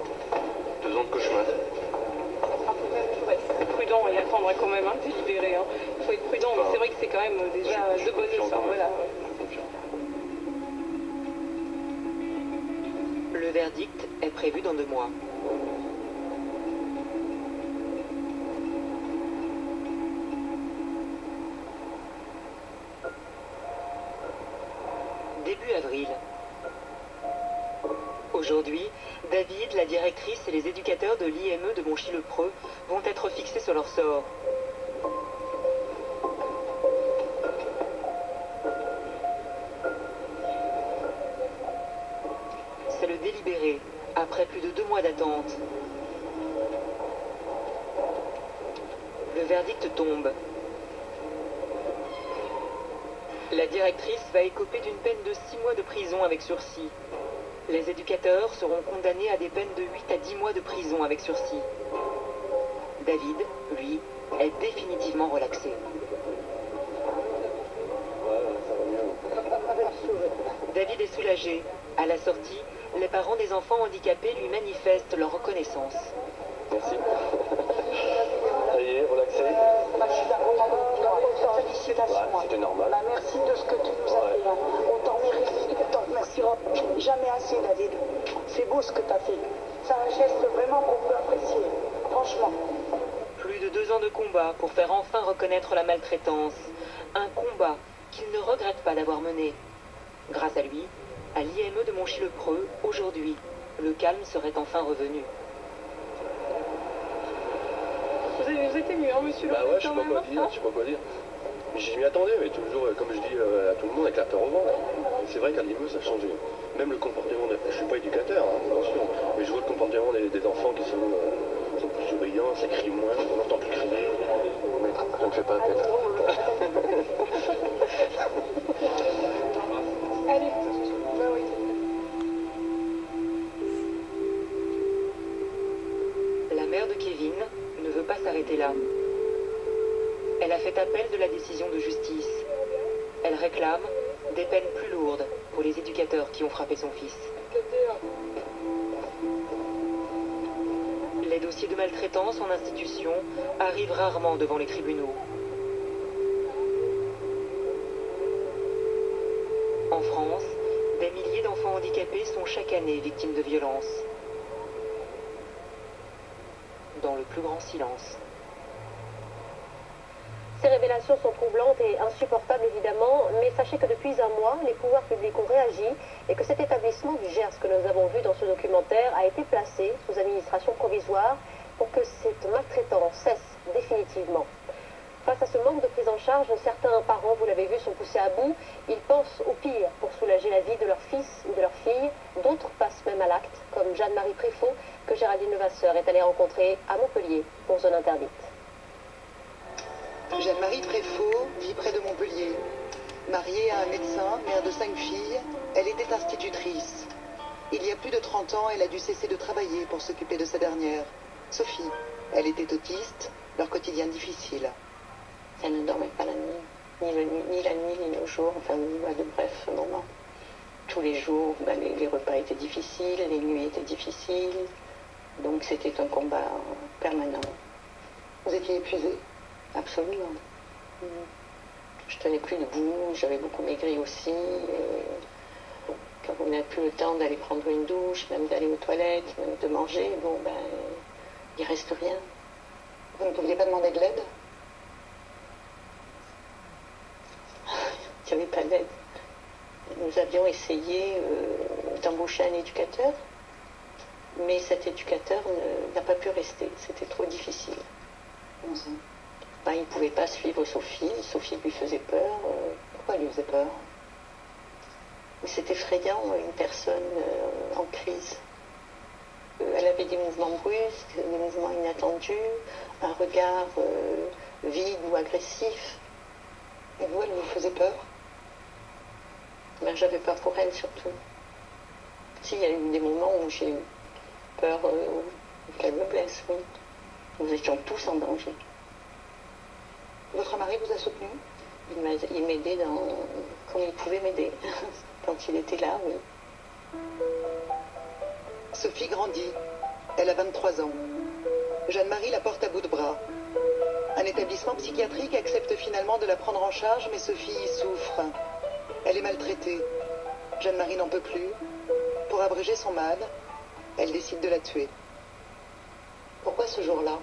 2 ans de cauchemar. Il faut être prudent et attendre quand même, de libérer. Il faut être prudent, mais c'est vrai que c'est quand même déjà de bonnes choses. Voilà. Le verdict est prévu dans 2 mois. Début avril. Aujourd'hui, David, la directrice et les éducateurs de l'IME de Monchy-le-Preux vont être fixés sur leur sort. C'est le délibéré, après plus de 2 mois d'attente. Le verdict tombe. La directrice va écoper d'une peine de 6 mois de prison avec sursis. Les éducateurs seront condamnés à des peines de 8 à 10 mois de prison avec sursis. David, lui, est définitivement relaxé. David est soulagé. À la sortie, les parents des enfants handicapés lui manifestent leur reconnaissance. Merci. Ça y est, relaxé. félicitations. Ouais, c'était normal. Bah, merci de ce que tu nous as fait. On t'en remerciera jamais assez, David. C'est beau ce que tu as fait. C'est un geste vraiment qu'on peut apprécier. Franchement. Plus de 2 ans de combat pour faire enfin reconnaître la maltraitance. Un combat qu'il ne regrette pas d'avoir mené. Grâce à lui, à l'IME de Monchy-le-Preux, aujourd'hui, le calme serait enfin revenu. Vous êtes ému, hein, monsieur le Bah ouais, je sais président, pas quoi dire, je sais pas quoi dire. Je m'y attendais, mais toujours, comme je dis à tout le monde, avec la peur au ventre. C'est vrai qu'à l'IME, ça a changé. Même le comportement, je suis pas éducateur, hein, attention, mais je vois le comportement des enfants qui sont plus souriants, ça crie moins, on n'entend plus crier. Mais ça me fait pas la peine. Allez, La mère de Kevin ne veut pas s'arrêter là. Elle a fait appel de la décision de justice. Elle réclame des peines plus lourdes pour les éducateurs qui ont frappé son fils. Les dossiers de maltraitance en institution arrivent rarement devant les tribunaux. En France, des milliers d'enfants handicapés sont chaque année victimes de violences. Dans le plus grand silence. Ces révélations sont troublantes et insupportables évidemment, mais sachez que depuis un mois, les pouvoirs publics ont réagi et que cet établissement du Gers que nous avons vu dans ce documentaire a été placé sous administration provisoire pour que cette maltraitance cesse définitivement. Face à ce manque de prise en charge, certains parents, vous l'avez vu, sont poussés à bout. Ils pensent au pire pour soulager la vie de leur fils ou de leur fille. D'autres passent même à l'acte, comme Jeanne-Marie Préfaux, que Géraldine Levasseur est allée rencontrer à Montpellier pour zone interdite. Jeanne-Marie Préfaux vit près de Montpellier. Mariée à un médecin, mère de 5 filles, elle était institutrice. Il y a plus de 30 ans, elle a dû cesser de travailler pour s'occuper de sa dernière, Sophie. Elle était autiste, leur quotidien difficile. Elle ne dormait pas la nuit, ni la nuit, ni le jour, enfin, de bref moments. Tous les jours, les repas étaient difficiles, les nuits étaient difficiles, donc c'était un combat permanent. Vous étiez épuisée? Absolument. Je tenais plus debout, j'avais beaucoup maigri aussi. Quand on n'a plus le temps d'aller prendre une douche, même d'aller aux toilettes, même de manger, il reste rien. Vous ne pouviez pas demander de l'aide? Il n'y avait pas d'aide. Nous avions essayé d'embaucher un éducateur, mais cet éducateur n'a pas pu rester. C'était trop difficile. Comment ça? Il ne pouvait pas suivre Sophie. Sophie lui faisait peur. Pourquoi elle lui faisait peur? C'est effrayant, une personne en crise. Elle avait des mouvements brusques, des mouvements inattendus, un regard vide ou agressif. Et vous, elle vous faisait peur? J'avais peur pour elle surtout. Si, il y a eu des moments où j'ai eu peur qu'elle me blesse, oui. Nous étions tous en danger. Votre mari vous a soutenu? Il m'aidait comme il pouvait m'aider. Quand il était là, oui. Sophie grandit. Elle a 23 ans. Jeanne-Marie la porte à bout de bras. Un établissement psychiatrique accepte finalement de la prendre en charge, mais Sophie y souffre. Elle est maltraitée. Jeanne-Marie n'en peut plus. Pour abréger son mal, elle décide de la tuer. Pourquoi ce jour-là?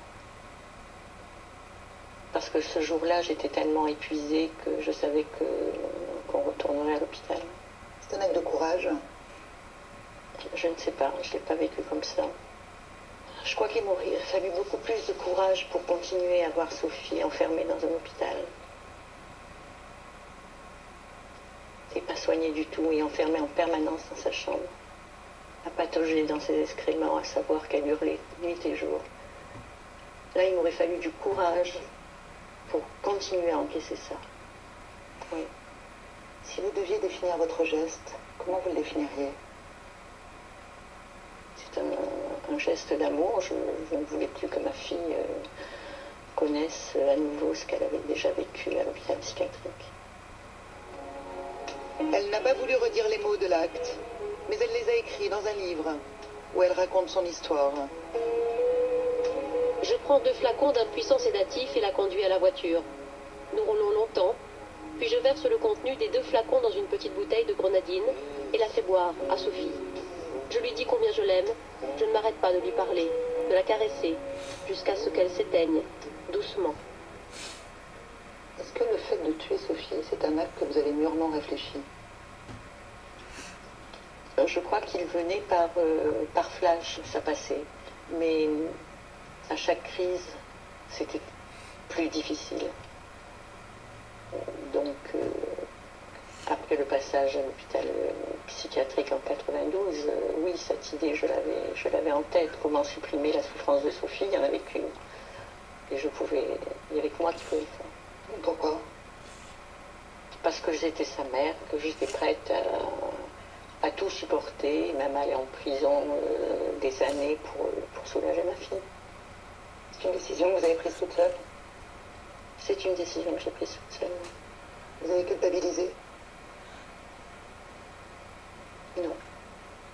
Parce que ce jour-là, j'étais tellement épuisée que je savais qu'on retournerait à l'hôpital. C'est un acte de courage? Je ne sais pas, je ne l'ai pas vécu comme ça. Je crois qu'il m'aurait fallu beaucoup plus de courage pour continuer à voir Sophie enfermée dans un hôpital. Et pas soignée du tout et enfermée en permanence dans sa chambre. À patauger dans ses excréments, à savoir qu'elle hurlait nuit et jour. Là, il m'aurait fallu du courage pour continuer à encaisser ça. Oui. Si vous deviez définir votre geste, comment vous le définiriez? C'est un geste d'amour. Je ne voulais plus que ma fille connaisse à nouveau ce qu'elle avait déjà vécu à l'hôpital psychiatrique. Elle n'a pas voulu redire les mots de l'acte, mais elle les a écrits dans un livre où elle raconte son histoire. Je prends 2 flacons d'un puissant sédatif et la conduis à la voiture. Nous roulons longtemps, puis je verse le contenu des 2 flacons dans une petite bouteille de grenadine et la fais boire à Sophie. Je lui dis combien je l'aime, je ne m'arrête pas de lui parler, de la caresser, jusqu'à ce qu'elle s'éteigne, doucement. Est-ce que le fait de tuer Sophie, c'est un acte que vous avez mûrement réfléchi? Je crois qu'il venait par flash, ça passait. Mais à chaque crise, c'était plus difficile. Donc, après le passage à l'hôpital psychiatrique en 92, oui, cette idée, je l'avais en tête. Comment supprimer la souffrance de Sophie? Il n'y en avait qu'une. Et il n'y avait que moi qui pouvais le faire. Pourquoi? Parce que j'étais sa mère, que j'étais prête à tout supporter, même aller en prison des années pour soulager ma fille. C'est une décision que vous avez prise toute seule? C'est une décision que j'ai prise toute seule. Vous avez culpabilisé? Non.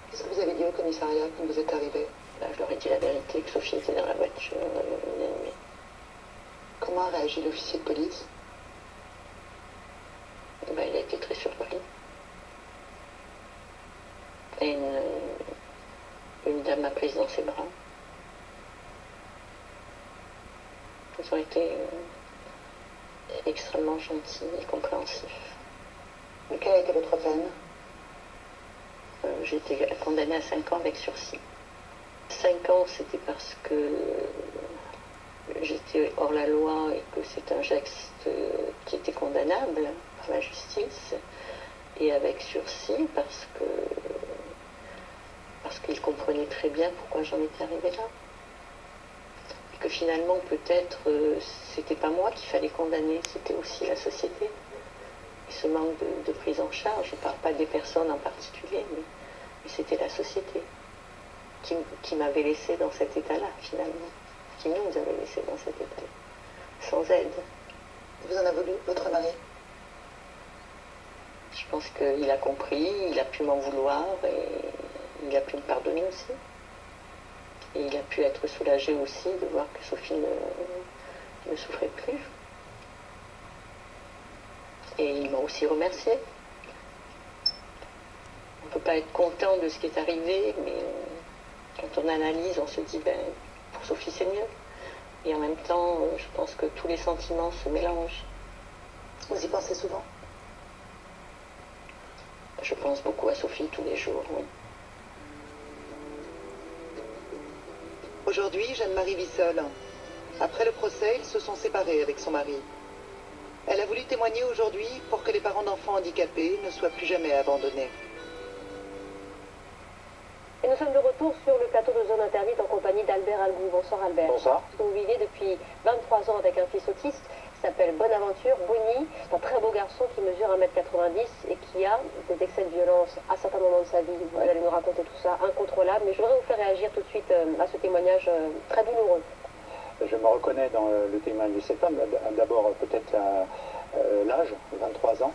Qu'est-ce que vous avez dit au commissariat quand vous êtes arrivé? Je leur ai dit la vérité, que Sophie était dans la voiture, inanimée. Comment a réagi l'officier de police? Il a été très surpris. Et une dame m'a prise dans ses bras. Ils ont été extrêmement gentils et compréhensifs. Et quelle a été votre peine? J'ai été condamnée à 5 ans avec sursis. 5 ans, c'était parce que j'étais hors la loi et que c'est un geste qui était condamnable par la justice. Et avec sursis parce qu'ils comprenaient très bien pourquoi j'en étais arrivée là. Et que finalement, peut-être, c'était pas moi qu'il fallait condamner, c'était aussi la société. Et ce manque de prise en charge, je ne parle pas des personnes en particulier, mais c'était la société qui m'avait laissé dans cet état-là, finalement. Qui nous avait laissé dans cet état-là, sans aide. Vous en avez voulu, votre mari? Je pense qu'il a compris, il a pu m'en vouloir et il a pu me pardonner aussi. Et il a pu être soulagé aussi de voir que Sophie ne souffrait plus. Et il m'a aussi remercié. On ne peut pas être content de ce qui est arrivé, mais quand on analyse, on se dit, pour Sophie c'est mieux. Et en même temps, je pense que tous les sentiments se mélangent. Vous y pensez souvent? Je pense beaucoup à Sophie tous les jours, oui. Aujourd'hui, Jeanne-Marie vit seule. Après le procès, ils se sont séparés avec son mari. Elle a voulu témoigner aujourd'hui pour que les parents d'enfants handicapés ne soient plus jamais abandonnés. Et nous sommes de retour sur le plateau de Zone Interdite en compagnie d'Albert Algou. Bonsoir Albert. Bonsoir. Vous vivez depuis 23 ans avec un fils autiste, qui s'appelle Bonaventure Bonny. C'est un très beau garçon qui mesure 1m90 et qui a des excès de violence à certains moments de sa vie. Vous allez nous raconter tout ça, incontrôlable. Mais je voudrais vous faire réagir tout de suite à ce témoignage très douloureux. Je me reconnais dans le témoignage de cet homme. D'abord peut-être l'âge, 23 ans,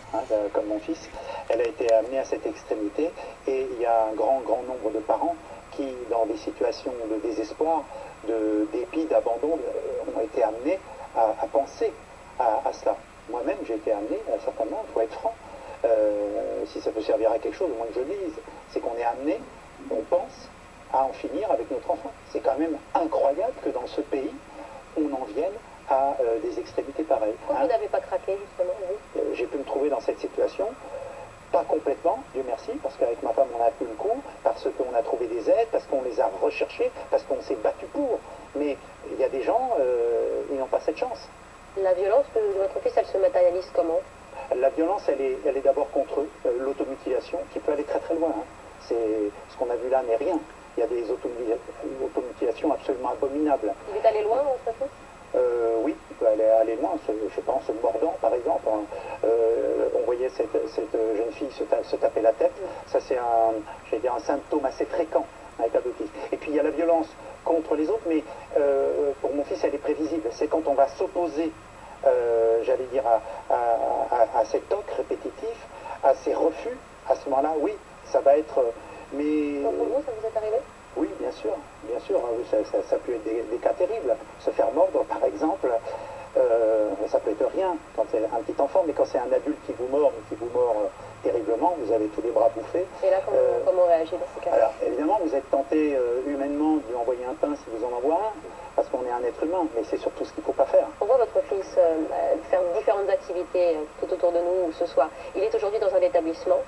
comme mon fils. Elle a été amenée à cette extrémité et il y a un grand nombre de parents qui, dans des situations de désespoir, de dépit, d'abandon, ont été amenés à penser à cela. Moi-même, j'ai été amené, certainement, il faut être franc, si ça peut servir à quelque chose, au moins que je le dise, c'est qu'on est amené, on pense, à en finir avec notre enfant. C'est quand même incroyable que dans ce pays, on en vienne à des extrémités pareilles. Pourquoi vous n'avez pas craqué, justement, vous? J'ai pu me trouver dans cette situation, pas complètement, Dieu merci, parce qu'avec ma femme, on a tenu le coup, parce qu'on a trouvé des aides, parce qu'on les a recherchées, parce qu'on s'est battu pour. Mais il y a des gens, ils n'ont pas cette chance. La violence de votre fils, elle se matérialise comment? La violence, elle est d'abord contre eux, l'automutilation, qui peut aller très très loin. C'est ce qu'on a vu là n'est rien. Il y a des automutilations absolument abominables. Il est allé loin, votre fils? Oui, il peut aller loin, je pense, mordant par exemple. On voyait cette jeune fille se taper la tête. Ça c'est un symptôme assez fréquent avec l'autisme. Et puis il y a la violence contre les autres, mais pour mon fils elle est prévisible. C'est quand on va s'opposer, j'allais dire, à cet toc répétitif, à ces refus, à ce moment-là, oui, ça va être... mais... Donc pour vous, ça vous est arrivé? Oui, bien sûr, ça a pu être des cas terribles. Se faire mordre, par exemple, ça peut être rien quand c'est un petit enfant, mais quand c'est un adulte qui vous mord, terriblement, vous avez tous les bras bouffés. Et là, comment on réagit dans ces cas-là? Alors, évidemment, vous êtes tenté humainement de lui envoyer un pain si vous en envoie un, parce qu'on est un être humain, mais c'est surtout ce qu'il ne faut pas faire. On voit votre fils faire différentes activités tout autour de nous ce soir. Il est aujourd'hui dans un établissement.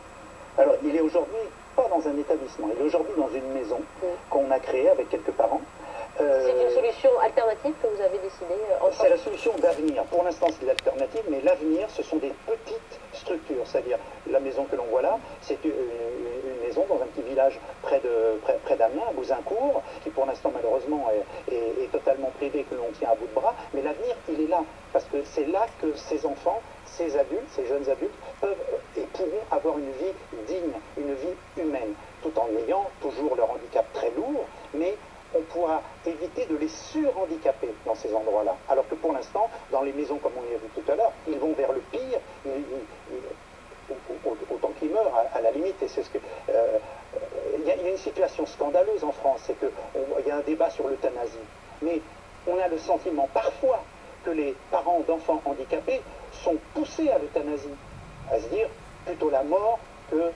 Alors, il est aujourd'hui pas dans un établissement, il est aujourd'hui dans une maison qu'on a créée avec quelques parents. C'est une solution alternative que vous avez décidé C'est la solution d'avenir. Pour l'instant, c'est l'alternative, mais l'avenir, ce sont des petites structures. C'est-à-dire, la maison que l'on voit là, c'est une maison dans un petit village près d'Amiens, à Bouzincourt, qui pour l'instant, malheureusement, est totalement privé, que l'on tient à bout de bras. Mais l'avenir, il est là. Parce que c'est là que ces enfants, ces adultes, ces jeunes adultes, peuvent et pourront avoir une vie digne, une vie humaine, tout en ayant toujours leur handicap très lourd, mais on pourra éviter de les surhandicaper dans ces endroits-là. Alors que pour l'instant, dans les maisons, comme on l'a vu tout à l'heure, ils vont vers le pire, autant qu'ils meurent, à la limite. Et c'est ce que... Il y a une situation scandaleuse en France, c'est qu'il y a un débat sur l'euthanasie. Mais on a le sentiment parfois que les parents d'enfants handicapés sont poussés à l'euthanasie, à se dire plutôt la mort que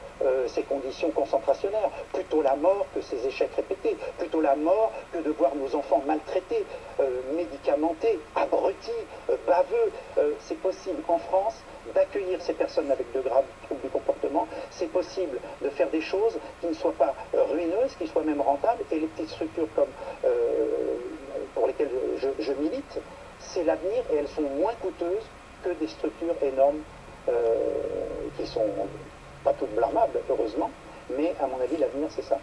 ces conditions concentrationnaires, plutôt la mort que ces échecs répétés, plutôt la mort que de voir nos enfants maltraités, médicamentés, abrutis, baveux. C'est possible en France d'accueillir ces personnes avec de graves troubles du comportement, c'est possible de faire des choses qui ne soient pas ruineuses, qui soient même rentables, et les petites structures comme pour lesquelles je milite, c'est l'avenir et elles sont moins coûteuses que des structures énormes qui sont pas toutes blâmables, heureusement, mais à mon avis, l'avenir, c'est ça.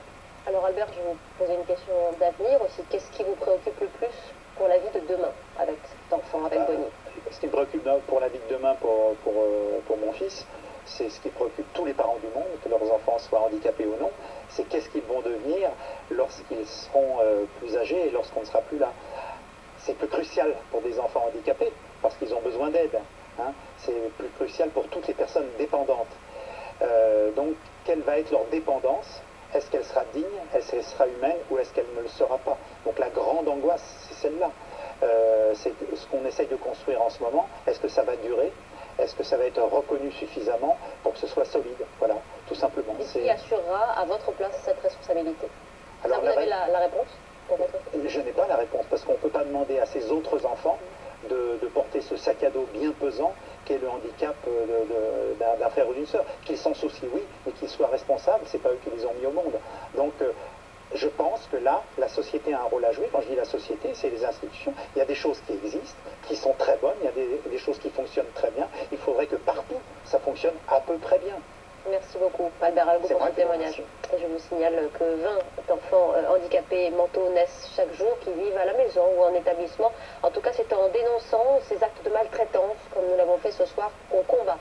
Alors Albert, je vais vous poser une question d'avenir aussi. Qu'est-ce qui vous préoccupe le plus pour la vie de demain avec cet enfant, avec Bonnie? Ce qui me préoccupe pour la vie de demain pour mon fils, c'est ce qui préoccupe tous les parents du monde, que leurs enfants soient handicapés ou non, c'est qu'est-ce qu'ils vont devenir lorsqu'ils seront plus âgés et lorsqu'on ne sera plus là. C'est plus crucial pour des enfants handicapés, parce qu'ils ont besoin d'aide. Hein. C'est plus crucial pour toutes les personnes dépendantes. Donc, quelle va être leur dépendance? Est-ce qu'elle sera digne? Est-ce qu'elle sera humaine? Ou est-ce qu'elle ne le sera pas? Donc la grande angoisse, c'est celle-là. C'est ce qu'on essaye de construire en ce moment. Est-ce que ça va durer? Est-ce que ça va être reconnu suffisamment pour que ce soit solide? Voilà, tout simplement. Et qui assurera à votre place cette responsabilité? Alors, vous avez la réponse pour votre fils? Je n'ai pas la réponse, parce qu'on ne peut pas demander à ces autres enfants de porter ce sac à dos bien pesant qu'est le handicap d'un frère ou d'une sœur. Qu'ils s'en soucient, oui, mais qu'ils soient responsables, c'est pas eux qui les ont mis au monde. Donc, je pense que là, la société a un rôle à jouer. Quand je dis la société, c'est les institutions. Il y a des choses qui existent, qui sont très bonnes, il y a des choses qui fonctionnent très bien. Il faudrait que partout, ça fonctionne à peu près bien. Merci beaucoup, Albert Algo, pour ce témoignage. Et je vous signale que 20 enfants handicapés mentaux naissent chaque jour, qui vivent à la maison ou en établissement. En tout cas, c'est en dénonçant ces actes de maltraitance, comme nous l'avons fait ce soir, qu'on combat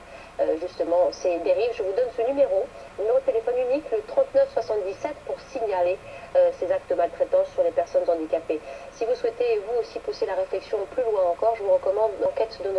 justement ces dérives. Je vous donne ce numéro de téléphone unique, le 3977, pour signaler ces actes de maltraitance sur les personnes handicapées. Si vous souhaitez, vous aussi, pousser la réflexion plus loin encore, je vous recommande l'enquête de nos